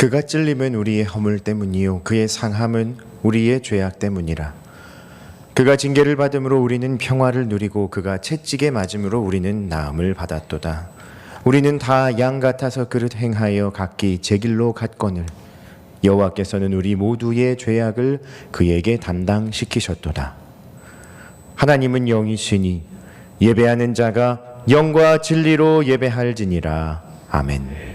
그가 찔림은 우리의 허물 때문이요 그의 상함은 우리의 죄악 때문이라. 그가 징계를 받음으로 우리는 평화를 누리고 그가 채찍에 맞음으로 우리는 나음을 받았도다. 우리는 다 양 같아서 그릇 행하여 각기 제 길로 갔거늘 여호와께서는 우리 모두의 죄악을 그에게 담당시키셨도다. 하나님은 영이시니 예배하는 자가 영과 진리로 예배할지니라. 아멘.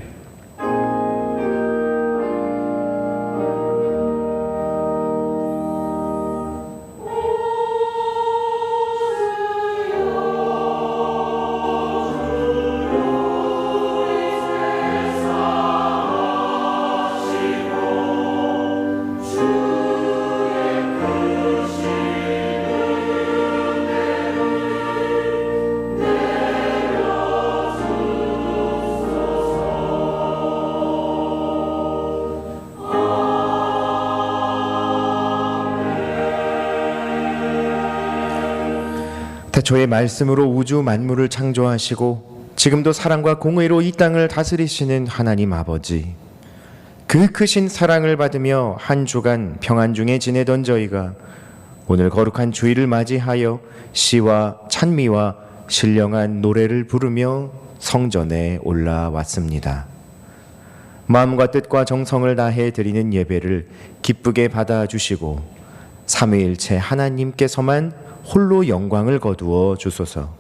태초의 말씀으로 우주 만물을 창조하시고 지금도 사랑과 공의로 이 땅을 다스리시는 하나님 아버지, 그 크신 사랑을 받으며 한 주간 평안 중에 지내던 저희가 오늘 거룩한 주일을 맞이하여 시와 찬미와 신령한 노래를 부르며 성전에 올라왔습니다. 마음과 뜻과 정성을 다해 드리는 예배를 기쁘게 받아주시고 삼위일체 하나님께서만 홀로 영광을 거두어 주소서.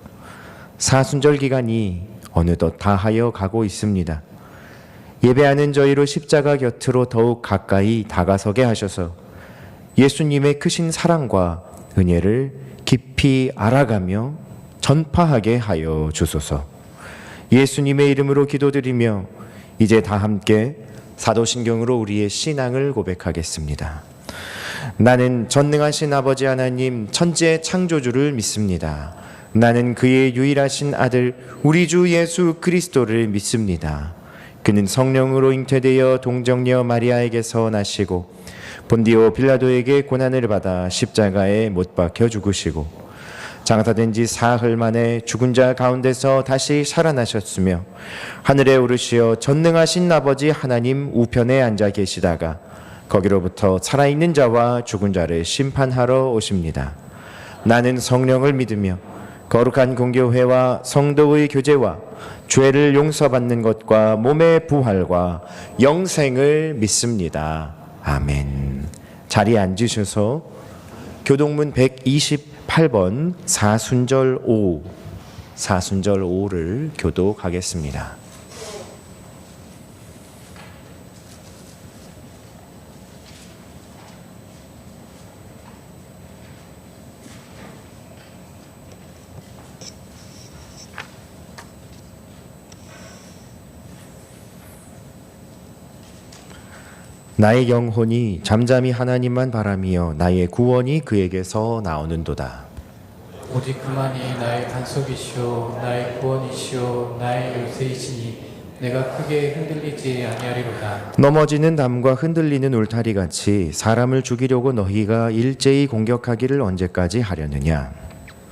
사순절 기간이 어느덧 다하여 가고 있습니다. 예배하는 저희로 십자가 곁으로 더욱 가까이 다가서게 하셔서 예수님의 크신 사랑과 은혜를 깊이 알아가며 전파하게 하여 주소서. 예수님의 이름으로 기도드리며 이제 다 함께 사도신경으로 우리의 신앙을 고백하겠습니다. 나는 전능하신 아버지 하나님 천지의 창조주를 믿습니다. 나는 그의 유일하신 아들 우리 주 예수 그리스도를 믿습니다. 그는 성령으로 잉태되어 동정녀 마리아에게서 나시고 본디오 빌라도에게 고난을 받아 십자가에 못 박혀 죽으시고 장사된 지 사흘 만에 죽은 자 가운데서 다시 살아나셨으며 하늘에 오르시어 전능하신 아버지 하나님 우편에 앉아 계시다가 거기로부터 살아있는 자와 죽은 자를 심판하러 오십니다. 나는 성령을 믿으며 거룩한 공교회와 성도의 교제와 죄를 용서받는 것과 몸의 부활과 영생을 믿습니다. 아멘. 자리에 앉으셔서 교동문 128번 사순절 5를 교독하겠습니다. 나의 영혼이 잠잠히 하나님만 바라며 나의 구원이 그에게서 나오는도다. 오직 그만이 나의 반석이시오 나의 구원이시오 나의 요새이시니 내가 크게 흔들리지 아니하리로다. 넘어지는 담과 흔들리는 울타리같이 사람을 죽이려고 너희가 일제히 공격하기를 언제까지 하려느냐.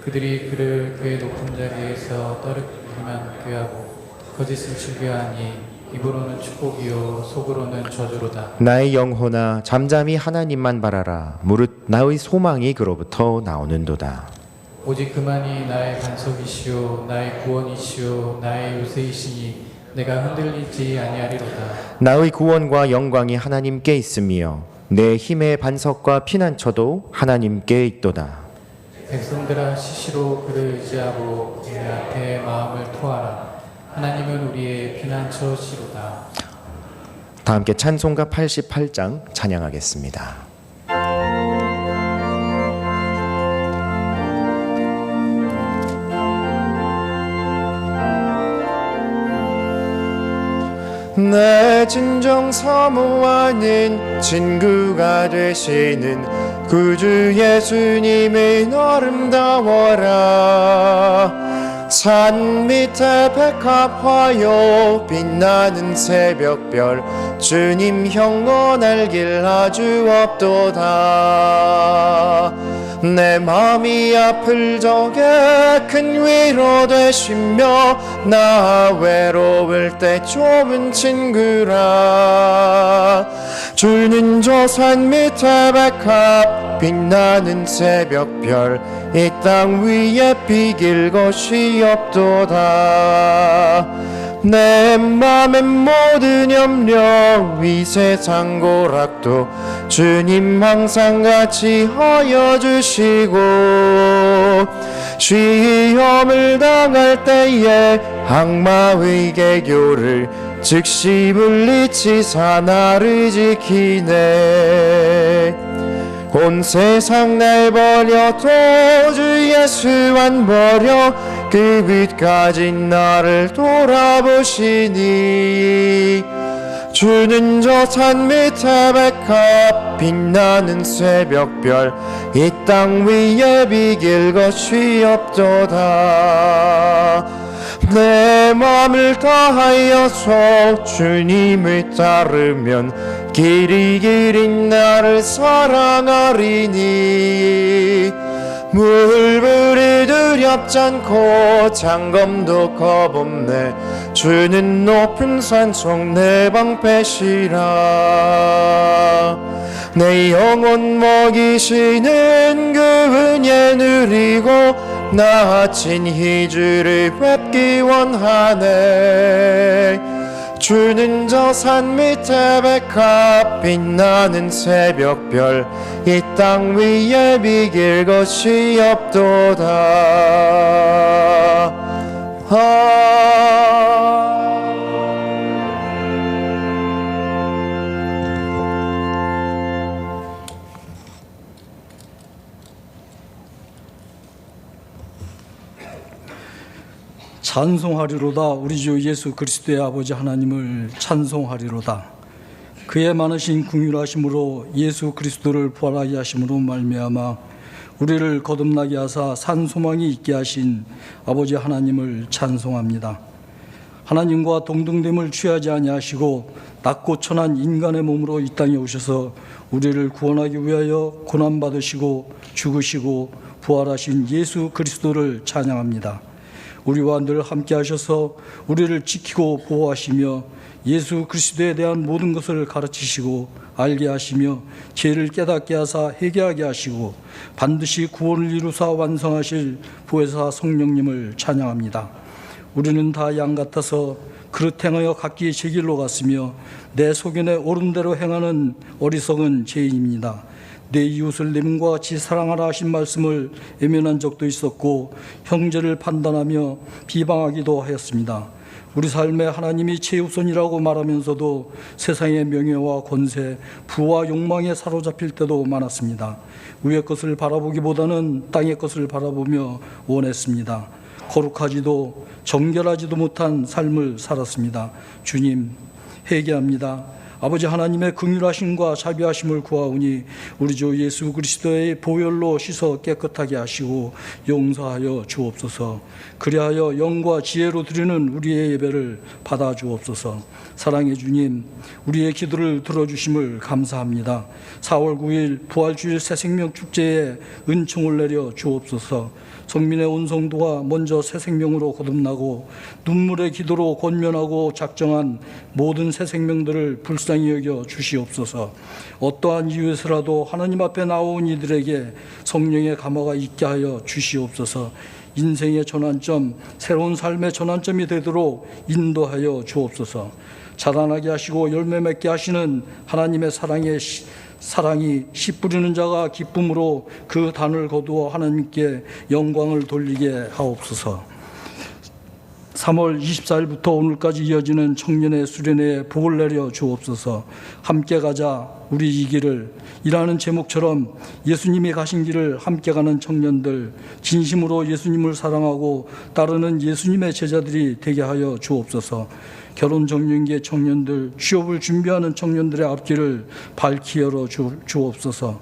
그들이 그를 그의 높은 자리에서 떨어뜨리기만 꾀하고 거짓을 즐겨하니 입으로는 축복이요 속으로는 저주로다. 나의 영혼아 잠잠히 하나님만 바라라. 무릇 나의 소망이 그로부터 나오는도다. 오직 그만이 나의 반석이시오 나의 구원이시오 나의 요새이시니 내가 흔들리지 아니하리로다. 나의 구원과 영광이 하나님께 있으며 내 힘의 반석과 피난처도 하나님께 있도다. 백성들아 시시로 그를 의지하고 그의 앞에 마음을 토하라. 하나님은 우리의 피난처시로다. 다 함께 찬송가 88장 찬양하겠습니다. 내 진정 사모하는 친구가 되시는 구주 예수님의 아름다워라. 산 밑에 백합화요 빛나는 새벽별 주님 형언할 길 아주 없도다. 내 마음이 아플 적에 큰 위로 되시며 나 외로울 때 좋은 친구라. 주는 저 산 밑에 백합 빛나는 새벽별 이 땅 위에 비길 것이 없도다. 내 맘의 모든 염려 이 세상 고락도 주님 항상 같이 하여 주시고, 시험을 당할 때에 악마의 계교를 즉시 물리치사 나를 지키네. 온 세상 날 버려도 주 예수 안 버려 그 빛까지 나를 돌아보시니. 주는 저 산 밑에 백합 빛나는 새벽별 이 땅 위에 비길 것이 없도다. 내 맘을 다하여서 주님을 따르면 길이 나를 사랑하리니. 물불이 두렵지 않고 장검도 겁없네. 주는 높은 산속 내 방패시라. 내 영혼 먹이시는 그 은혜 누리고 나아친 희주를 뵙기 원하네. 주는 저 산 밑에 백합 빛나는 새벽별 이 땅 위에 비길 것이 없도다. 찬송하리로다. 우리 주 예수 그리스도의 아버지 하나님을 찬송하리로다. 그의 많으신 긍휼하심으로 예수 그리스도를 부활하게 하심으로 말미암아 우리를 거듭나게 하사 산 소망이 있게 하신 아버지 하나님을 찬송합니다. 하나님과 동등됨을 취하지 아니하시고 낮고 천한 인간의 몸으로 이 땅에 오셔서 우리를 구원하기 위하여 고난받으시고 죽으시고 부활하신 예수 그리스도를 찬양합니다. 우리와 늘 함께 하셔서 우리를 지키고 보호하시며 예수 그리스도에 대한 모든 것을 가르치시고 알게 하시며 죄를 깨닫게 하사 회개하게 하시고 반드시 구원을 이루사 완성하실 보혜사 성령님을 찬양합니다. 우리는 다 양 같아서 그릇 행하여 각기 제 길로 갔으며 내 소견에 옳은 대로 행하는 어리석은 죄인입니다. 내 이웃을 내 몸과 같이 사랑하라 하신 말씀을 외면한 적도 있었고 형제를 판단하며 비방하기도 하였습니다. 우리 삶에 하나님이 최우선이라고 말하면서도 세상의 명예와 권세, 부와 욕망에 사로잡힐 때도 많았습니다. 위의 것을 바라보기보다는 땅의 것을 바라보며 원했습니다. 거룩하지도 정결하지도 못한 삶을 살았습니다. 주님, 회개합니다. 아버지 하나님의 긍휼하심과 자비하심을 구하오니 우리 주 예수 그리스도의 보혈로 씻어 깨끗하게 하시고 용서하여 주옵소서. 그리하여 영과 지혜로 드리는 우리의 예배를 받아 주옵소서. 사랑의 주님, 우리의 기도를 들어주심을 감사합니다. 4월 9일 부활주일 새생명 축제에 은총을 내려 주옵소서. 성민의 온 성도가 먼저 새 생명으로 거듭나고 눈물의 기도로 권면하고 작정한 모든 새 생명들을 불쌍히 여겨 주시옵소서. 어떠한 이유에서라도 하나님 앞에 나온 이들에게 성령의 감화가 있게 하여 주시옵소서. 인생의 전환점, 새로운 삶의 전환점이 되도록 인도하여 주옵소서. 자라나게 하시고 열매 맺게 하시는 하나님의 사랑이 씨 뿌리는 자가 기쁨으로 그 단을 거두어 하나님께 영광을 돌리게 하옵소서. 3월 24일부터 오늘까지 이어지는 청년의 수련회에 복을 내려 주옵소서. 함께 가자 우리 이 길을 이라는 제목처럼 예수님이 가신 길을 함께 가는 청년들, 진심으로 예수님을 사랑하고 따르는 예수님의 제자들이 되게 하여 주옵소서. 결혼 정년기의 청년들, 취업을 준비하는 청년들의 앞길을 밝히 열어 주옵소서.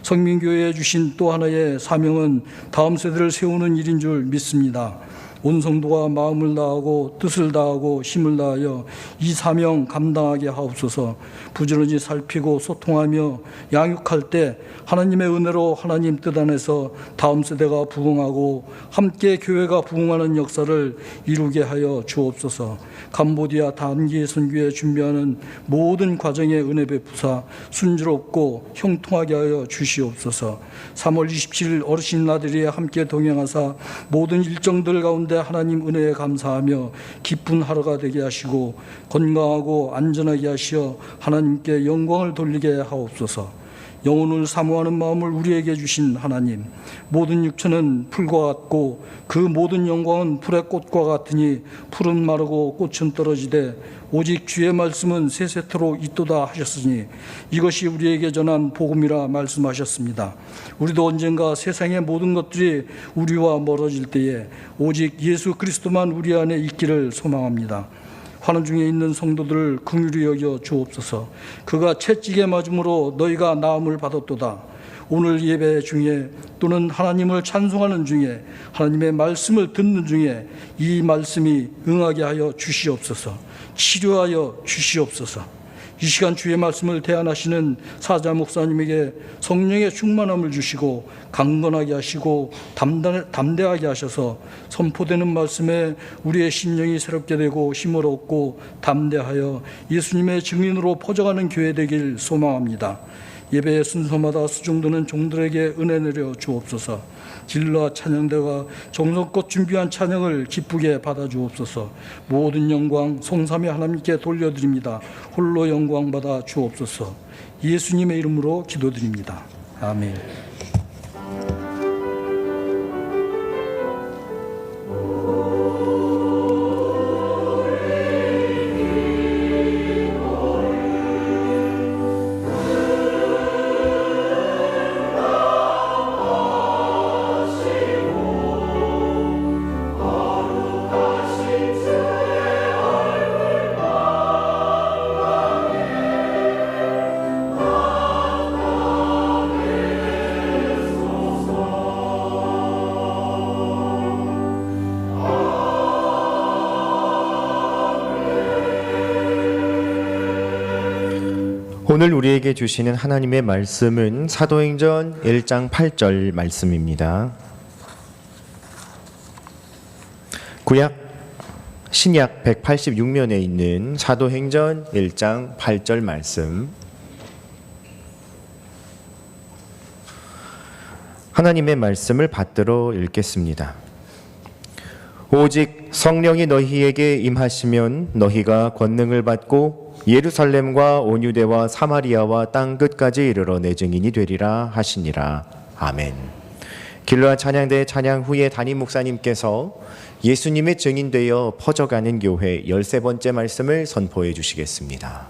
성민교회에 주신 또 하나의 사명은 다음 세대를 세우는 일인 줄 믿습니다. 온 성도가 마음을 다하고 뜻을 다하고 힘을 다하여 이 사명 감당하게 하옵소서. 부지런히 살피고 소통하며 양육할 때 하나님의 은혜로 하나님 뜻 안에서 다음 세대가 부흥하고 함께 교회가 부흥하는 역사를 이루게 하여 주옵소서. 캄보디아 단기 선교에 준비하는 모든 과정에 은혜 베푸사 순조롭고 형통하게 하여 주시옵소서. 3월 27일 어르신 나들이에 함께 동행하사 모든 일정들 가운데 하나님 은혜에 감사하며 기쁜 하루가 되게 하시고 건강하고 안전하게 하시어 하나님께 영광을 돌리게 하옵소서. 영혼을 사모하는 마음을 우리에게 주신 하나님, 모든 육체는 풀과 같고 그 모든 영광은 풀의 꽃과 같으니 풀은 마르고 꽃은 떨어지되 오직 주의 말씀은 세세토록 있도다 하셨으니 이것이 우리에게 전한 복음이라 말씀하셨습니다. 우리도 언젠가 세상의 모든 것들이 우리와 멀어질 때에 오직 예수 그리스도만 우리 안에 있기를 소망합니다. 환난 중에 있는 성도들을 긍휼히 여겨 주옵소서. 그가 채찍에 맞음으로 너희가 나음을 받았도다. 오늘 예배 중에 또는 하나님을 찬송하는 중에 하나님의 말씀을 듣는 중에 이 말씀이 응하게 하여 주시옵소서. 치료하여 주시옵소서. 이 시간 주의 말씀을 대안하시는 사자 목사님에게 성령의 충만함을 주시고 강건하게 하시고 담대하게 하셔서 선포되는 말씀에 우리의 심령이 새롭게 되고 힘을 얻고 담대하여 예수님의 증인으로 퍼져가는 교회 되길 소망합니다. 예배의 순서마다 수종드는 종들에게 은혜 내려 주옵소서. 진로와 찬양대가 정성껏 준비한 찬양을 기쁘게 받아 주옵소서. 모든 영광 성삼위 하나님께 돌려드립니다. 홀로 영광 받아 주옵소서. 예수님의 이름으로 기도드립니다. 아멘. 오늘 우리에게 주시는 하나님의 말씀은 사도행전 1장 8절 말씀입니다. 구약 신약 186면에 있는 사도행전 1장 8절 말씀, 하나님의 말씀을 받들어 읽겠습니다. 오직 성령이 너희에게 임하시면 너희가 권능을 받고 예루살렘과 온 유대와 사마리아와 땅 끝까지 이르러 내 증인이 되리라 하시니라. 아멘. 길르앗 찬양대 찬양 후에 담임 목사님께서 예수님의 증인되어 퍼져가는 교회 13번째 말씀을 선포해 주시겠습니다.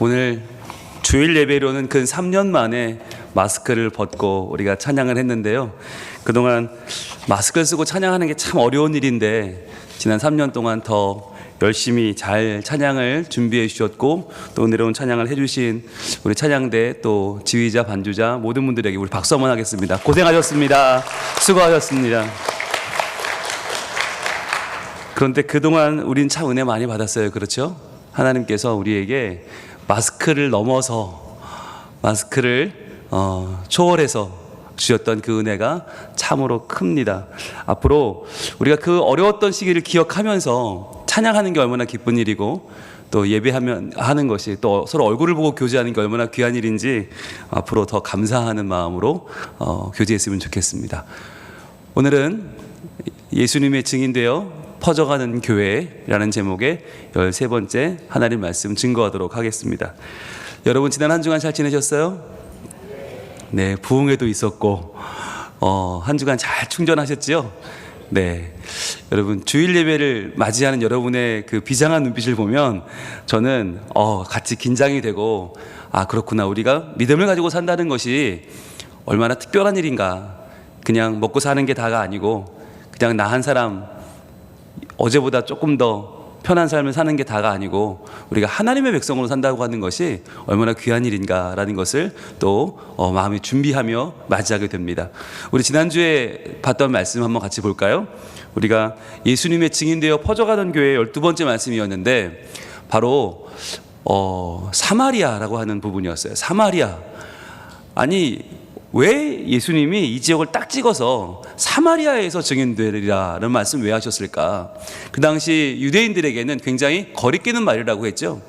오늘 주일 예배로는 근 3년 만에 마스크를 벗고 우리가 찬양을 했는데요. 그동안 마스크를 쓰고 찬양하는 게 참 어려운 일인데 지난 3년 동안 더 열심히 잘 찬양을 준비해 주셨고 또 은혜로운 찬양을 해주신 우리 찬양대 또 지휘자 반주자 모든 분들에게 우리 박수 한번 하겠습니다. 고생하셨습니다. 수고하셨습니다. 그런데 그동안 우린 참 은혜 많이 받았어요. 그렇죠? 하나님께서 우리에게 마스크를 넘어서 마스크를 초월해서 주셨던 그 은혜가 참으로 큽니다. 앞으로 우리가 그 어려웠던 시기를 기억하면서 찬양하는 게 얼마나 기쁜 일이고 또 예배하면 하는 것이 또 서로 얼굴을 보고 교제하는 게 얼마나 귀한 일인지 앞으로 더 감사하는 마음으로 교제했으면 좋겠습니다. 오늘은 예수님의 증인되어 퍼져가는 교회라는 제목의 13번째 하나님 말씀 증거하도록 하겠습니다. 여러분 지난 한 주간 잘 지내셨어요? 네, 부흥회도 있었고 한 주간 잘 충전하셨지요? 네, 여러분 주일 예배를 맞이하는 여러분의 그 비장한 눈빛을 보면 저는 같이 긴장이 되고 아 그렇구나, 우리가 믿음을 가지고 산다는 것이 얼마나 특별한 일인가. 그냥 먹고 사는 게 다가 아니고 그냥 나 한 사람 어제보다 조금 더 편한 삶을 사는 게 다가 아니고 우리가 하나님의 백성으로 산다고 하는 것이 얼마나 귀한 일인가라는 것을 또 마음에 준비하며 맞이하게 됩니다. 우리 지난주에 봤던 말씀 한번 같이 볼까요? 우리가 예수님의 증인되어 퍼져가던 교회의 12번째 말씀이었는데 바로 사마리아라고 하는 부분이었어요. 사마리아. 아니 왜 예수님이 이 지역을 딱 찍어서 사마리아에서 증인되리라는 말씀 왜 하셨을까? 그 당시 유대인들에게는 굉장히 거리끼는 말이라고 했죠.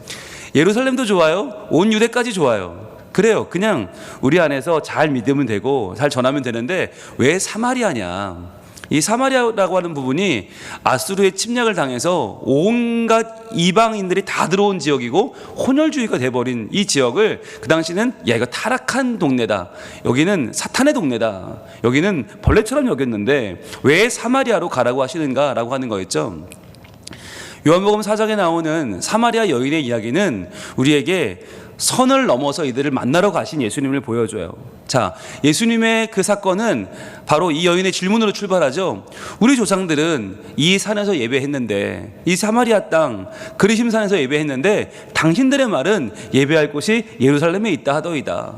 예루살렘도 좋아요, 온 유대까지 좋아요. 그래요. 그냥 우리 안에서 잘 믿으면 되고 잘 전하면 되는데 왜 사마리아냐? 이 사마리아라고 하는 부분이 아수르의 침략을 당해서 온갖 이방인들이 다 들어온 지역이고 혼혈주의가 돼버린 이 지역을 그 당시는 야 이거 타락한 동네다, 여기는 사탄의 동네다, 여기는 벌레처럼 여겼는데 왜 사마리아로 가라고 하시는가 라고 하는 거였죠. 요한복음 4장에 나오는 사마리아 여인의 이야기는 우리에게 선을 넘어서 이들을 만나러 가신 예수님을 보여줘요. 자, 예수님의 그 사건은 바로 이 여인의 질문으로 출발하죠. 우리 조상들은 이 산에서 예배했는데, 이 사마리아 땅 그리심산에서 예배했는데 당신들의 말은 예배할 곳이 예루살렘에 있다 하더이다.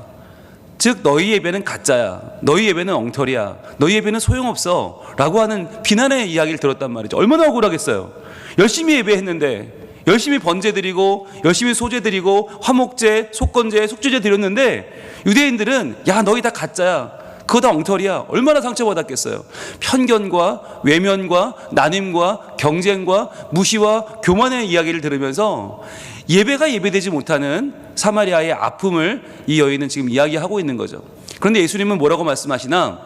즉 너희 예배는 가짜야, 너희 예배는 엉터리야, 너희 예배는 소용없어 라고 하는 비난의 이야기를 들었단 말이죠. 얼마나 억울하겠어요. 열심히 예배했는데, 열심히 번제 드리고 열심히 소제 드리고 화목제, 속건제, 속죄제 드렸는데 유대인들은 야 너희 다 가짜야, 그거 다 엉터리야. 얼마나 상처받았겠어요. 편견과 외면과 나눔과 경쟁과 무시와 교만의 이야기를 들으면서 예배가 예배되지 못하는 사마리아의 아픔을 이 여인은 지금 이야기하고 있는 거죠. 그런데 예수님은 뭐라고 말씀하시나?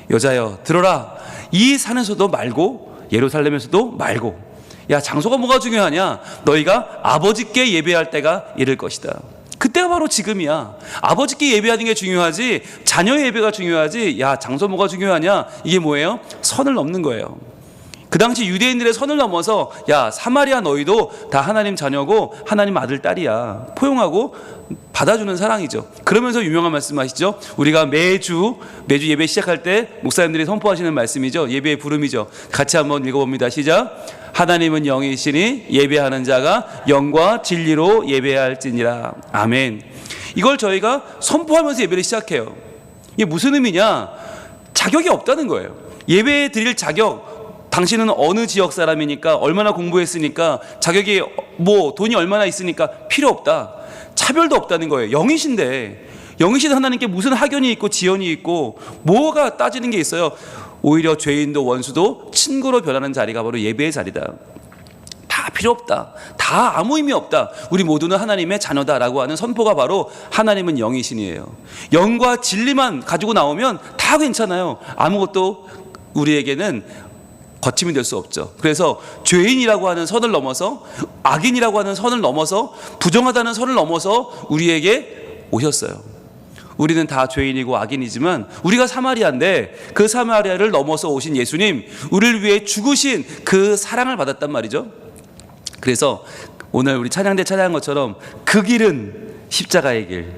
여자여 들어라, 이 산에서도 말고 예루살렘에서도 말고. 야 장소가 뭐가 중요하냐? 너희가 아버지께 예배할 때가 이를 것이다. 그때가 바로 지금이야. 아버지께 예배하는 게 중요하지 자녀의 예배가 중요하지 야 장소 뭐가 중요하냐? 이게 뭐예요? 선을 넘는 거예요. 그 당시 유대인들의 선을 넘어서 야 사마리아 너희도 다 하나님 자녀고 하나님 아들 딸이야, 포용하고 받아주는 사랑이죠. 그러면서 유명한 말씀하시죠. 우리가 매주 예배 시작할 때 목사님들이 선포하시는 말씀이죠. 예배의 부름이죠. 같이 한번 읽어봅니다. 시작. 하나님은 영이시니 예배하는 자가 영과 진리로 예배할지니라. 아멘. 이걸 저희가 선포하면서 예배를 시작해요. 이게 무슨 의미냐? 자격이 없다는 거예요. 예배 드릴 자격, 당신은 어느 지역 사람이니까, 얼마나 공부했으니까, 자격이 뭐 돈이 얼마나 있으니까 필요 없다. 차별도 없다는 거예요. 영이신데, 영이신 하나님께 무슨 학연이 있고 지연이 있고 뭐가 따지는 게 있어요. 오히려 죄인도 원수도 친구로 변하는 자리가 바로 예배의 자리다. 다 필요 없다, 다 아무 의미 없다, 우리 모두는 하나님의 자녀다라고 하는 선포가 바로 하나님은 영이신이에요. 영과 진리만 가지고 나오면 다 괜찮아요. 아무것도 우리에게는 거침이 될 수 없죠. 그래서 죄인이라고 하는 선을 넘어서, 악인이라고 하는 선을 넘어서, 부정하다는 선을 넘어서 우리에게 오셨어요. 우리는 다 죄인이고 악인이지만 우리가 사마리아인데 그 사마리아를 넘어서 오신 예수님, 우리를 위해 죽으신 그 사랑을 받았단 말이죠. 그래서 오늘 우리 찬양대 찬양한 것처럼 그 길은 십자가의 길,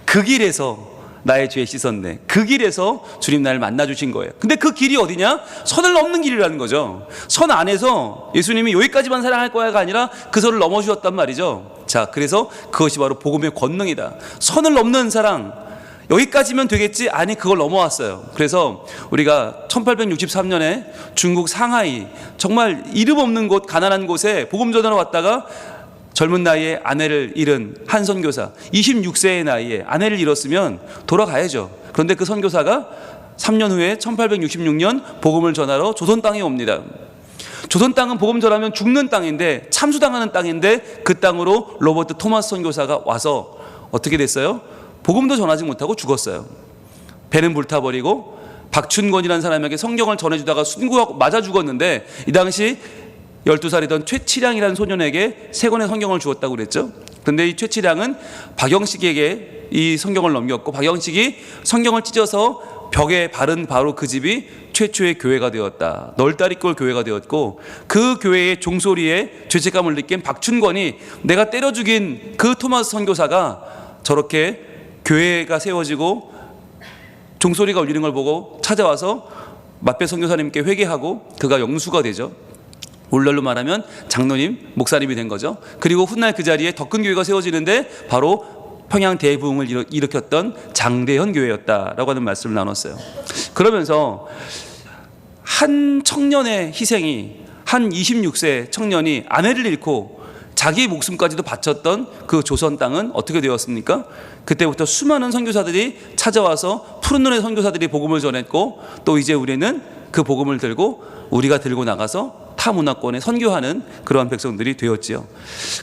그 길에서 나의 죄 씻었네. 그 길에서 주님 나를 만나주신 거예요. 근데 그 길이 어디냐? 선을 넘는 길이라는 거죠. 선 안에서 예수님이 여기까지만 사랑할 거야가 아니라 그 선을 넘어주셨단 말이죠. 자, 그래서 그것이 바로 복음의 권능이다. 선을 넘는 사랑, 여기까지면 되겠지? 아니, 그걸 넘어왔어요. 그래서 우리가 1863년에 중국 상하이, 정말 이름 없는 곳, 가난한 곳에 복음 전하러 왔다가 젊은 나이에 아내를 잃은 한 선교사, 26세의 나이에 아내를 잃었으면 돌아가야죠. 그런데 그 선교사가 3년 후에 1866년 복음을 전하러 조선 땅에 옵니다. 조선 땅은 복음 전하면 죽는 땅인데, 참수당하는 땅인데, 그 땅으로 로버트 토마스 선교사가 와서 어떻게 됐어요? 복음도 전하지 못하고 죽었어요. 배는 불타버리고 박춘권이라는 사람에게 성경을 전해주다가 순구하고 맞아 죽었는데, 이 당시 12살이던 최치량이라는 소년에게 3권의 성경을 주었다고 그랬죠. 그런데 이 최치량은 박영식에게 이 성경을 넘겼고, 박영식이 성경을 찢어서 벽에 바른 바로 그 집이 최초의 교회가 되었다. 널다리꼴 교회가 되었고, 그 교회의 종소리에 죄책감을 느낀 박춘권이 내가 때려 죽인 그 토마스 선교사가 저렇게 교회가 세워지고 종소리가 울리는 걸 보고 찾아와서 맛배 선교사님께 회개하고 그가 영수가 되죠. 오늘날로 말하면 장로님, 목사님이 된 거죠. 그리고 훗날 그 자리에 더 큰 교회가 세워지는데 바로 평양 대부흥을 일으켰던 장대현 교회였다라고 하는 말씀을 나눴어요. 그러면서 한 청년의 희생이, 한 26세 청년이 아내를 잃고 자기 목숨까지도 바쳤던 그 조선 땅은 어떻게 되었습니까? 그때부터 수많은 선교사들이 찾아와서 푸른 눈의 선교사들이 복음을 전했고, 또 이제 우리는 그 복음을 들고 우리가 들고 나가서 타 문화권에 선교하는 그러한 백성들이 되었지요.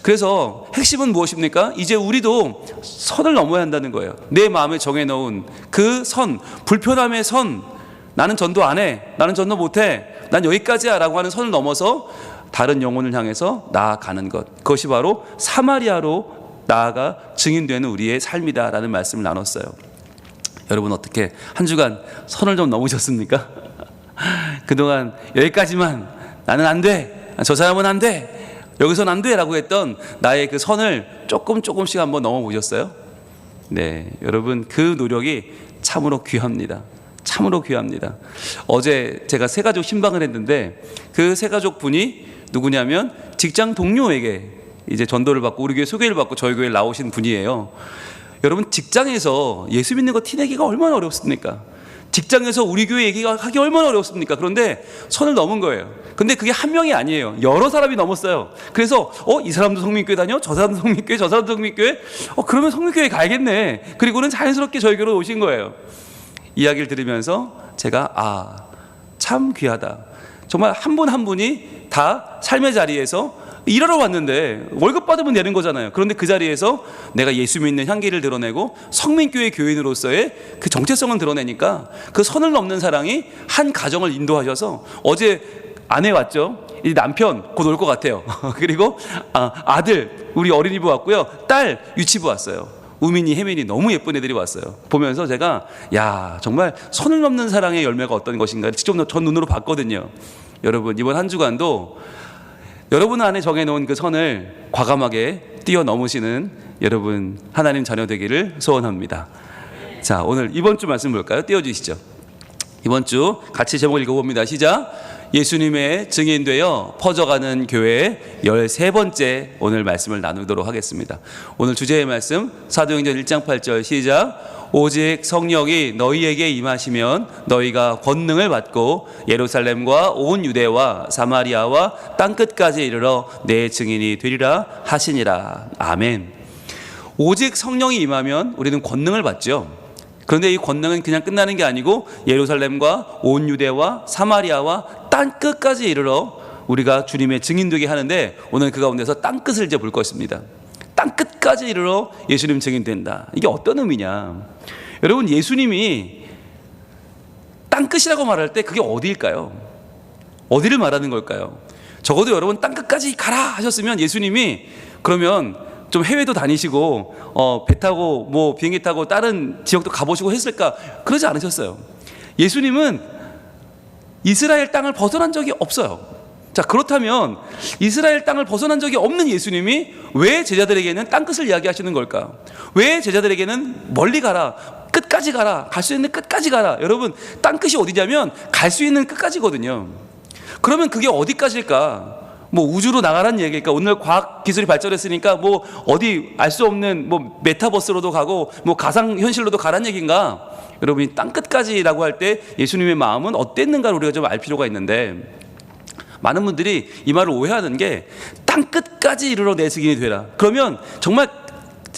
그래서 핵심은 무엇입니까? 이제 우리도 선을 넘어야 한다는 거예요. 내 마음에 정해놓은 그 선, 불편함의 선, 나는 전도 안 해, 나는 전도 못해, 난 여기까지야 라고 하는 선을 넘어서 다른 영혼을 향해서 나아가는 것, 그것이 바로 사마리아로 나아가 증인되는 우리의 삶이다라는 말씀을 나눴어요. 여러분, 어떻게 한 주간 선을 좀 넘으셨습니까? 그동안 여기까지만, 나는 안 돼, 저 사람은 안 돼, 여기선 안 돼 라고 했던 나의 그 선을 조금씩 한번 넘어보셨어요? 네, 여러분, 그 노력이 참으로 귀합니다. 참으로 귀합니다. 어제 제가 새가족 신방을 했는데, 그 새가족 분이 누구냐면 직장 동료에게 이제 전도를 받고 우리 교회 소개를 받고 저희 교회에 나오신 분이에요. 여러분, 직장에서 예수 믿는 거 티내기가 얼마나 어렵습니까? 직장에서 우리 교회 얘기하기 얼마나 어렵습니까? 그런데 선을 넘은 거예요. 근데 그게 한 명이 아니에요. 여러 사람이 넘었어요. 그래서 이 사람도 성민교회 다녀? 저 사람도 성민교회? 저 사람도 성민교회? 그러면 성민교회 가야겠네. 그리고는 자연스럽게 저희 교회로 오신 거예요. 이야기를 들으면서 제가 참 귀하다. 정말 한 분 한 분이 다 삶의 자리에서 일하러 왔는데 월급 받으면 내는 거잖아요. 그런데 그 자리에서 내가 예수 믿는 향기를 드러내고 성민교회 교인으로서의 그 정체성을 드러내니까 그 선을 넘는 사랑이 한 가정을 인도하셔서, 어제 아내 왔죠. 이 남편 곧 올 것 같아요. 그리고 아들, 우리 어린이부 왔고요. 딸 유치부 왔어요. 우민이, 혜민이, 너무 예쁜 애들이 왔어요. 보면서 제가 정말 선을 넘는 사랑의 열매가 어떤 것인가 직접 전 눈으로 봤거든요. 여러분, 이번 한 주간도 여러분 안에 정해놓은 그 선을 과감하게 뛰어넘으시는 여러분 하나님 자녀 되기를 소원합니다. 자, 오늘 이번 주 말씀 볼까요? 띄워주시죠. 이번 주 같이 제목 읽어봅니다. 시작. 예수님의 증인되어 퍼져가는 교회 13번째 오늘 말씀을 나누도록 하겠습니다. 오늘 주제의 말씀 사도행전 1장 8절 시작. 오직 성령이 너희에게 임하시면 너희가 권능을 받고 예루살렘과 온 유대와 사마리아와 땅끝까지 이르러 내 증인이 되리라 하시니라. 아멘. 오직 성령이 임하면 우리는 권능을 받죠. 그런데 이 권능은 그냥 끝나는 게 아니고 예루살렘과 온 유대와 사마리아와 땅끝까지 이르러 우리가 주님의 증인 되게 하는데, 오늘 그 가운데서 땅끝을 이제 볼 것입니다. 땅끝까지 이르러 예수님 증인 된다. 이게 어떤 의미냐? 여러분, 예수님이 땅끝이라고 말할 때 그게 어디일까요? 어디를 말하는 걸까요? 적어도 여러분 땅끝까지 가라 하셨으면 예수님이 그러면 좀 해외도 다니시고 배 타고 뭐 비행기 타고 다른 지역도 가보시고 했을까? 그러지 않으셨어요. 예수님은 이스라엘 땅을 벗어난 적이 없어요. 자, 그렇다면 이스라엘 땅을 벗어난 적이 없는 예수님이 왜 제자들에게는 땅끝을 이야기하시는 걸까? 왜 제자들에게는 멀리 가라, 끝까지 가라, 갈 수 있는 끝까지 가라? 여러분, 땅끝이 어디냐면 갈 수 있는 끝까지거든요. 그러면 그게 어디까지일까? 뭐 우주로 나가라는 얘기일까? 오늘 과학 기술이 발전했으니까 뭐 어디 알 수 없는 뭐 메타버스로도 가고 뭐 가상 현실로도 가라는 얘기인가? 여러분이 땅끝까지라고 할 때 예수님의 마음은 어땠는가를 우리가 좀 알 필요가 있는데, 많은 분들이 이 말을 오해하는 게 땅끝까지 이르러 내 증인이 되라. 그러면 정말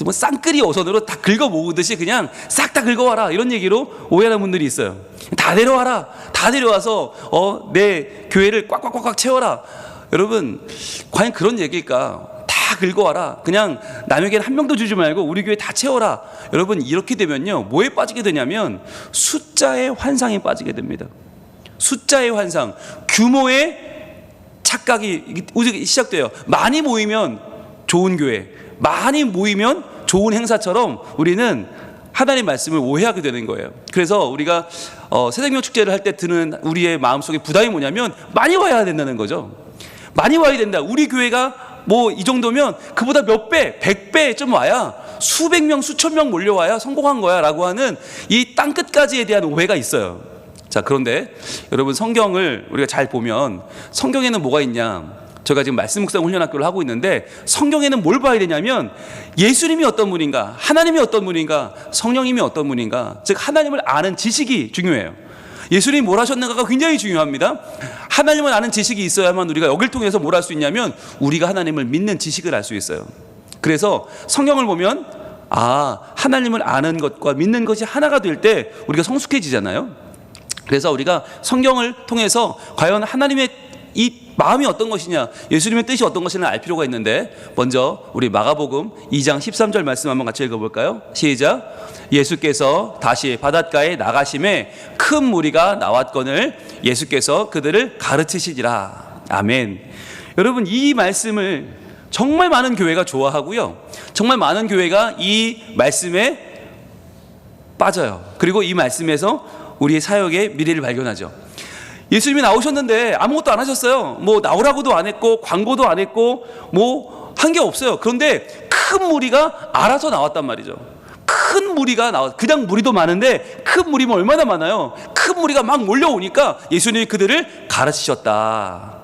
뭐 쌍끌이 어선으로 다 긁어 모으듯이 그냥 싹 다 긁어와라, 이런 얘기로 오해하는 분들이 있어요. 다 데려와라, 다 데려와서 내 교회를 꽉꽉꽉꽉 채워라. 여러분, 과연 그런 얘기일까? 다 긁어와라, 그냥 남에게는 한 명도 주지 말고 우리 교회 다 채워라. 여러분, 이렇게 되면요, 뭐에 빠지게 되냐면 숫자의 환상에 빠지게 됩니다. 숫자의 환상, 규모의 착각이 시작돼요. 많이 모이면 좋은 교회, 많이 모이면 좋은 행사처럼 우리는 하나님의 말씀을 오해하게 되는 거예요. 그래서 우리가 새생명 축제를 할 때 드는 우리의 마음속에 부담이 뭐냐면 많이 와야 된다는 거죠. 많이 와야 된다. 우리 교회가 뭐 이 정도면 그보다 몇 배, 100배 좀 와야, 수백 명, 수천 명 몰려와야 성공한 거야 라고 하는 이 땅끝까지에 대한 오해가 있어요. 자, 그런데 여러분, 성경을 우리가 잘 보면 성경에는 뭐가 있냐? 제가 지금 말씀 묵상 훈련학교를 하고 있는데 성경에는 뭘 봐야 되냐면 예수님이 어떤 분인가, 하나님이 어떤 분인가, 성령님이 어떤 분인가, 즉 하나님을 아는 지식이 중요해요. 예수님이 뭘 하셨는가가 굉장히 중요합니다. 하나님을 아는 지식이 있어야만 우리가 여길 통해서 뭘 할 수 있냐면 우리가 하나님을 믿는 지식을 알 수 있어요. 그래서 성경을 보면 하나님을 아는 것과 믿는 것이 하나가 될 때 우리가 성숙해지잖아요. 그래서 우리가 성경을 통해서 과연 하나님의 이 마음이 어떤 것이냐, 예수님의 뜻이 어떤 것이냐 알 필요가 있는데, 먼저 우리 마가복음 2장 13절 말씀 한번 같이 읽어볼까요? 시작. 예수께서 다시 바닷가에 나가심에 큰 무리가 나왔거늘 예수께서 그들을 가르치시리라. 아멘. 여러분, 이 말씀을 정말 많은 교회가 좋아하고요, 정말 많은 교회가 이 말씀에 빠져요. 그리고 이 말씀에서 우리의 사역의 미래를 발견하죠. 예수님이 나오셨는데 아무것도 안 하셨어요. 뭐 나오라고도 안 했고 광고도 안 했고 뭐 한 게 없어요. 그런데 큰 무리가 알아서 나왔단 말이죠. 큰 무리가 그냥 무리도 많은데 큰 무리면 얼마나 많아요. 큰 무리가 막 몰려오니까 예수님이 그들을 가르치셨다.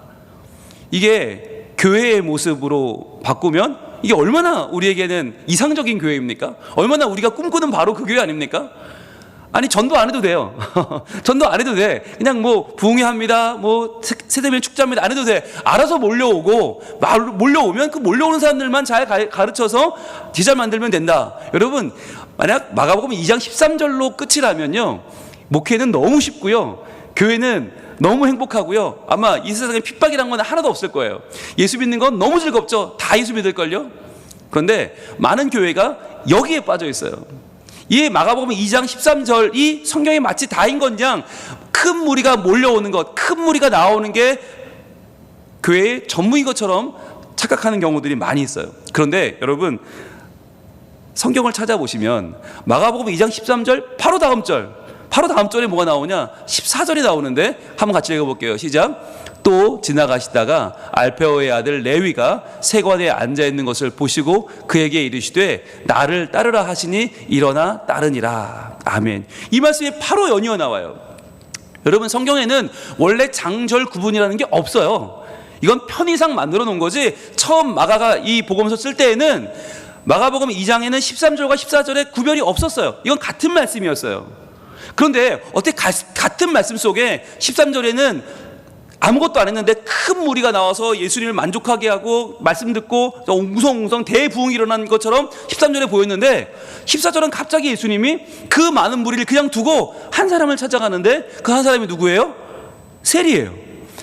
이게 교회의 모습으로 바꾸면 이게 얼마나 우리에게는 이상적인 교회입니까? 얼마나 우리가 꿈꾸는 바로 그 교회 아닙니까? 아니, 전도 안 해도 돼요. 전도 안 해도 돼. 그냥 뭐 부흥회합니다, 뭐 세대면 축제합니다, 안 해도 돼. 알아서 몰려오고, 몰려오면 그 몰려오는 사람들만 잘 가르쳐서 제자 만들면 된다. 여러분, 만약 마가복음 2장 13절로 끝이라면요, 목회는 너무 쉽고요, 교회는 너무 행복하고요, 아마 이 세상에 핍박이란 건 하나도 없을 거예요. 예수 믿는 건 너무 즐겁죠. 다 예수 믿을걸요. 그런데 많은 교회가 여기에 빠져 있어요. 이 마가복음 2장 13절이 성경에 마치 다인 건양 큰 무리가 몰려오는 것, 큰 무리가 나오는 게 교회의 전무인 것처럼 착각하는 경우들이 많이 있어요. 그런데 여러분, 성경을 찾아보시면 마가복음 2장 13절 바로 다음 절에 뭐가 나오냐? 14절이 나오는데 한번 같이 읽어볼게요. 시작. 또 지나가시다가 알페오의 아들 레위가 세관에 앉아있는 것을 보시고 그에게 이르시되 나를 따르라 하시니 일어나 따르니라. 아멘. 이 말씀이 바로 연이어 나와요. 여러분, 성경에는 원래 장절 구분이라는 게 없어요. 이건 편의상 만들어 놓은 거지, 처음 마가가 이 복음서 쓸 때에는 마가복음 2장에는 13절과 14절에 구별이 없었어요. 이건 같은 말씀이었어요. 그런데 어떻게 같은 말씀 속에 13절에는 아무것도 안 했는데 큰 무리가 나와서 예수님을 만족하게 하고 말씀 듣고 웅성웅성 대부흥이 일어난 것처럼 13절에 보였는데 14절은 갑자기 예수님이 그 많은 무리를 그냥 두고 한 사람을 찾아가는데 그 한 사람이 누구예요? 세리예요.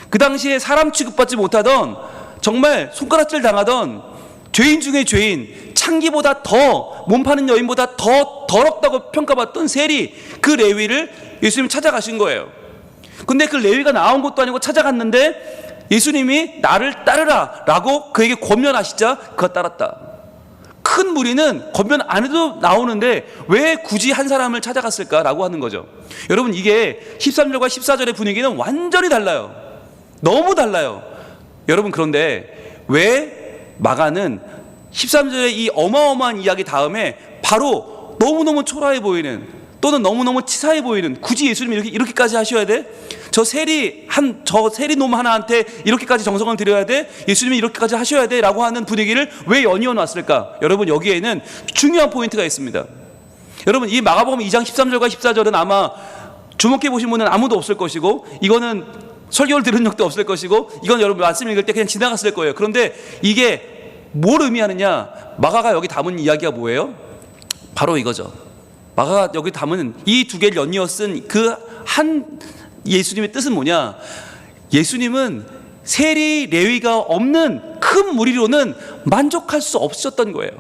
그 당시에 사람 취급받지 못하던, 정말 손가락질 당하던 죄인 중에 죄인, 창기보다 더, 몸 파는 여인보다 더 더럽다고 평가받던 세리, 그 레위를 예수님이 찾아가신 거예요. 근데 그 레위가 나온 것도 아니고 찾아갔는데 예수님이 나를 따르라 라고 그에게 권면하시자 그가 따랐다. 큰 무리는 권면 안 해도 나오는데 왜 굳이 한 사람을 찾아갔을까라고 하는 거죠. 여러분, 이게 13절과 14절의 분위기는 완전히 달라요. 너무 달라요. 여러분, 그런데 왜 마가는 13절의 이 어마어마한 이야기 다음에 바로 너무너무 초라해 보이는, 또는 너무너무 치사해 보이는, 굳이 예수님이 이렇게까지 하셔야 돼? 저 세리놈 하나한테 이렇게까지 정성을 들여야 돼? 예수님이 이렇게까지 하셔야 돼? 라고 하는 분위기를 왜 연이어 놨을까? 여러분, 여기에는 중요한 포인트가 있습니다. 여러분, 이 마가복음 2장 13절과 14절은 아마 주목해 보신 분은 아무도 없을 것이고, 이거는 설교를 들은 적도 없을 것이고, 이건 여러분 말씀 읽을 때 그냥 지나갔을 거예요. 그런데 이게 뭘 의미하느냐? 마가가 여기 담은 이야기가 뭐예요? 바로 이거죠. 마가가 여기 담은 이 두 개를 연이어 쓴 그 한 예수님의 뜻은 뭐냐? 예수님은 세리 레위가 없는 큰 무리로는 만족할 수 없으셨던 거예요.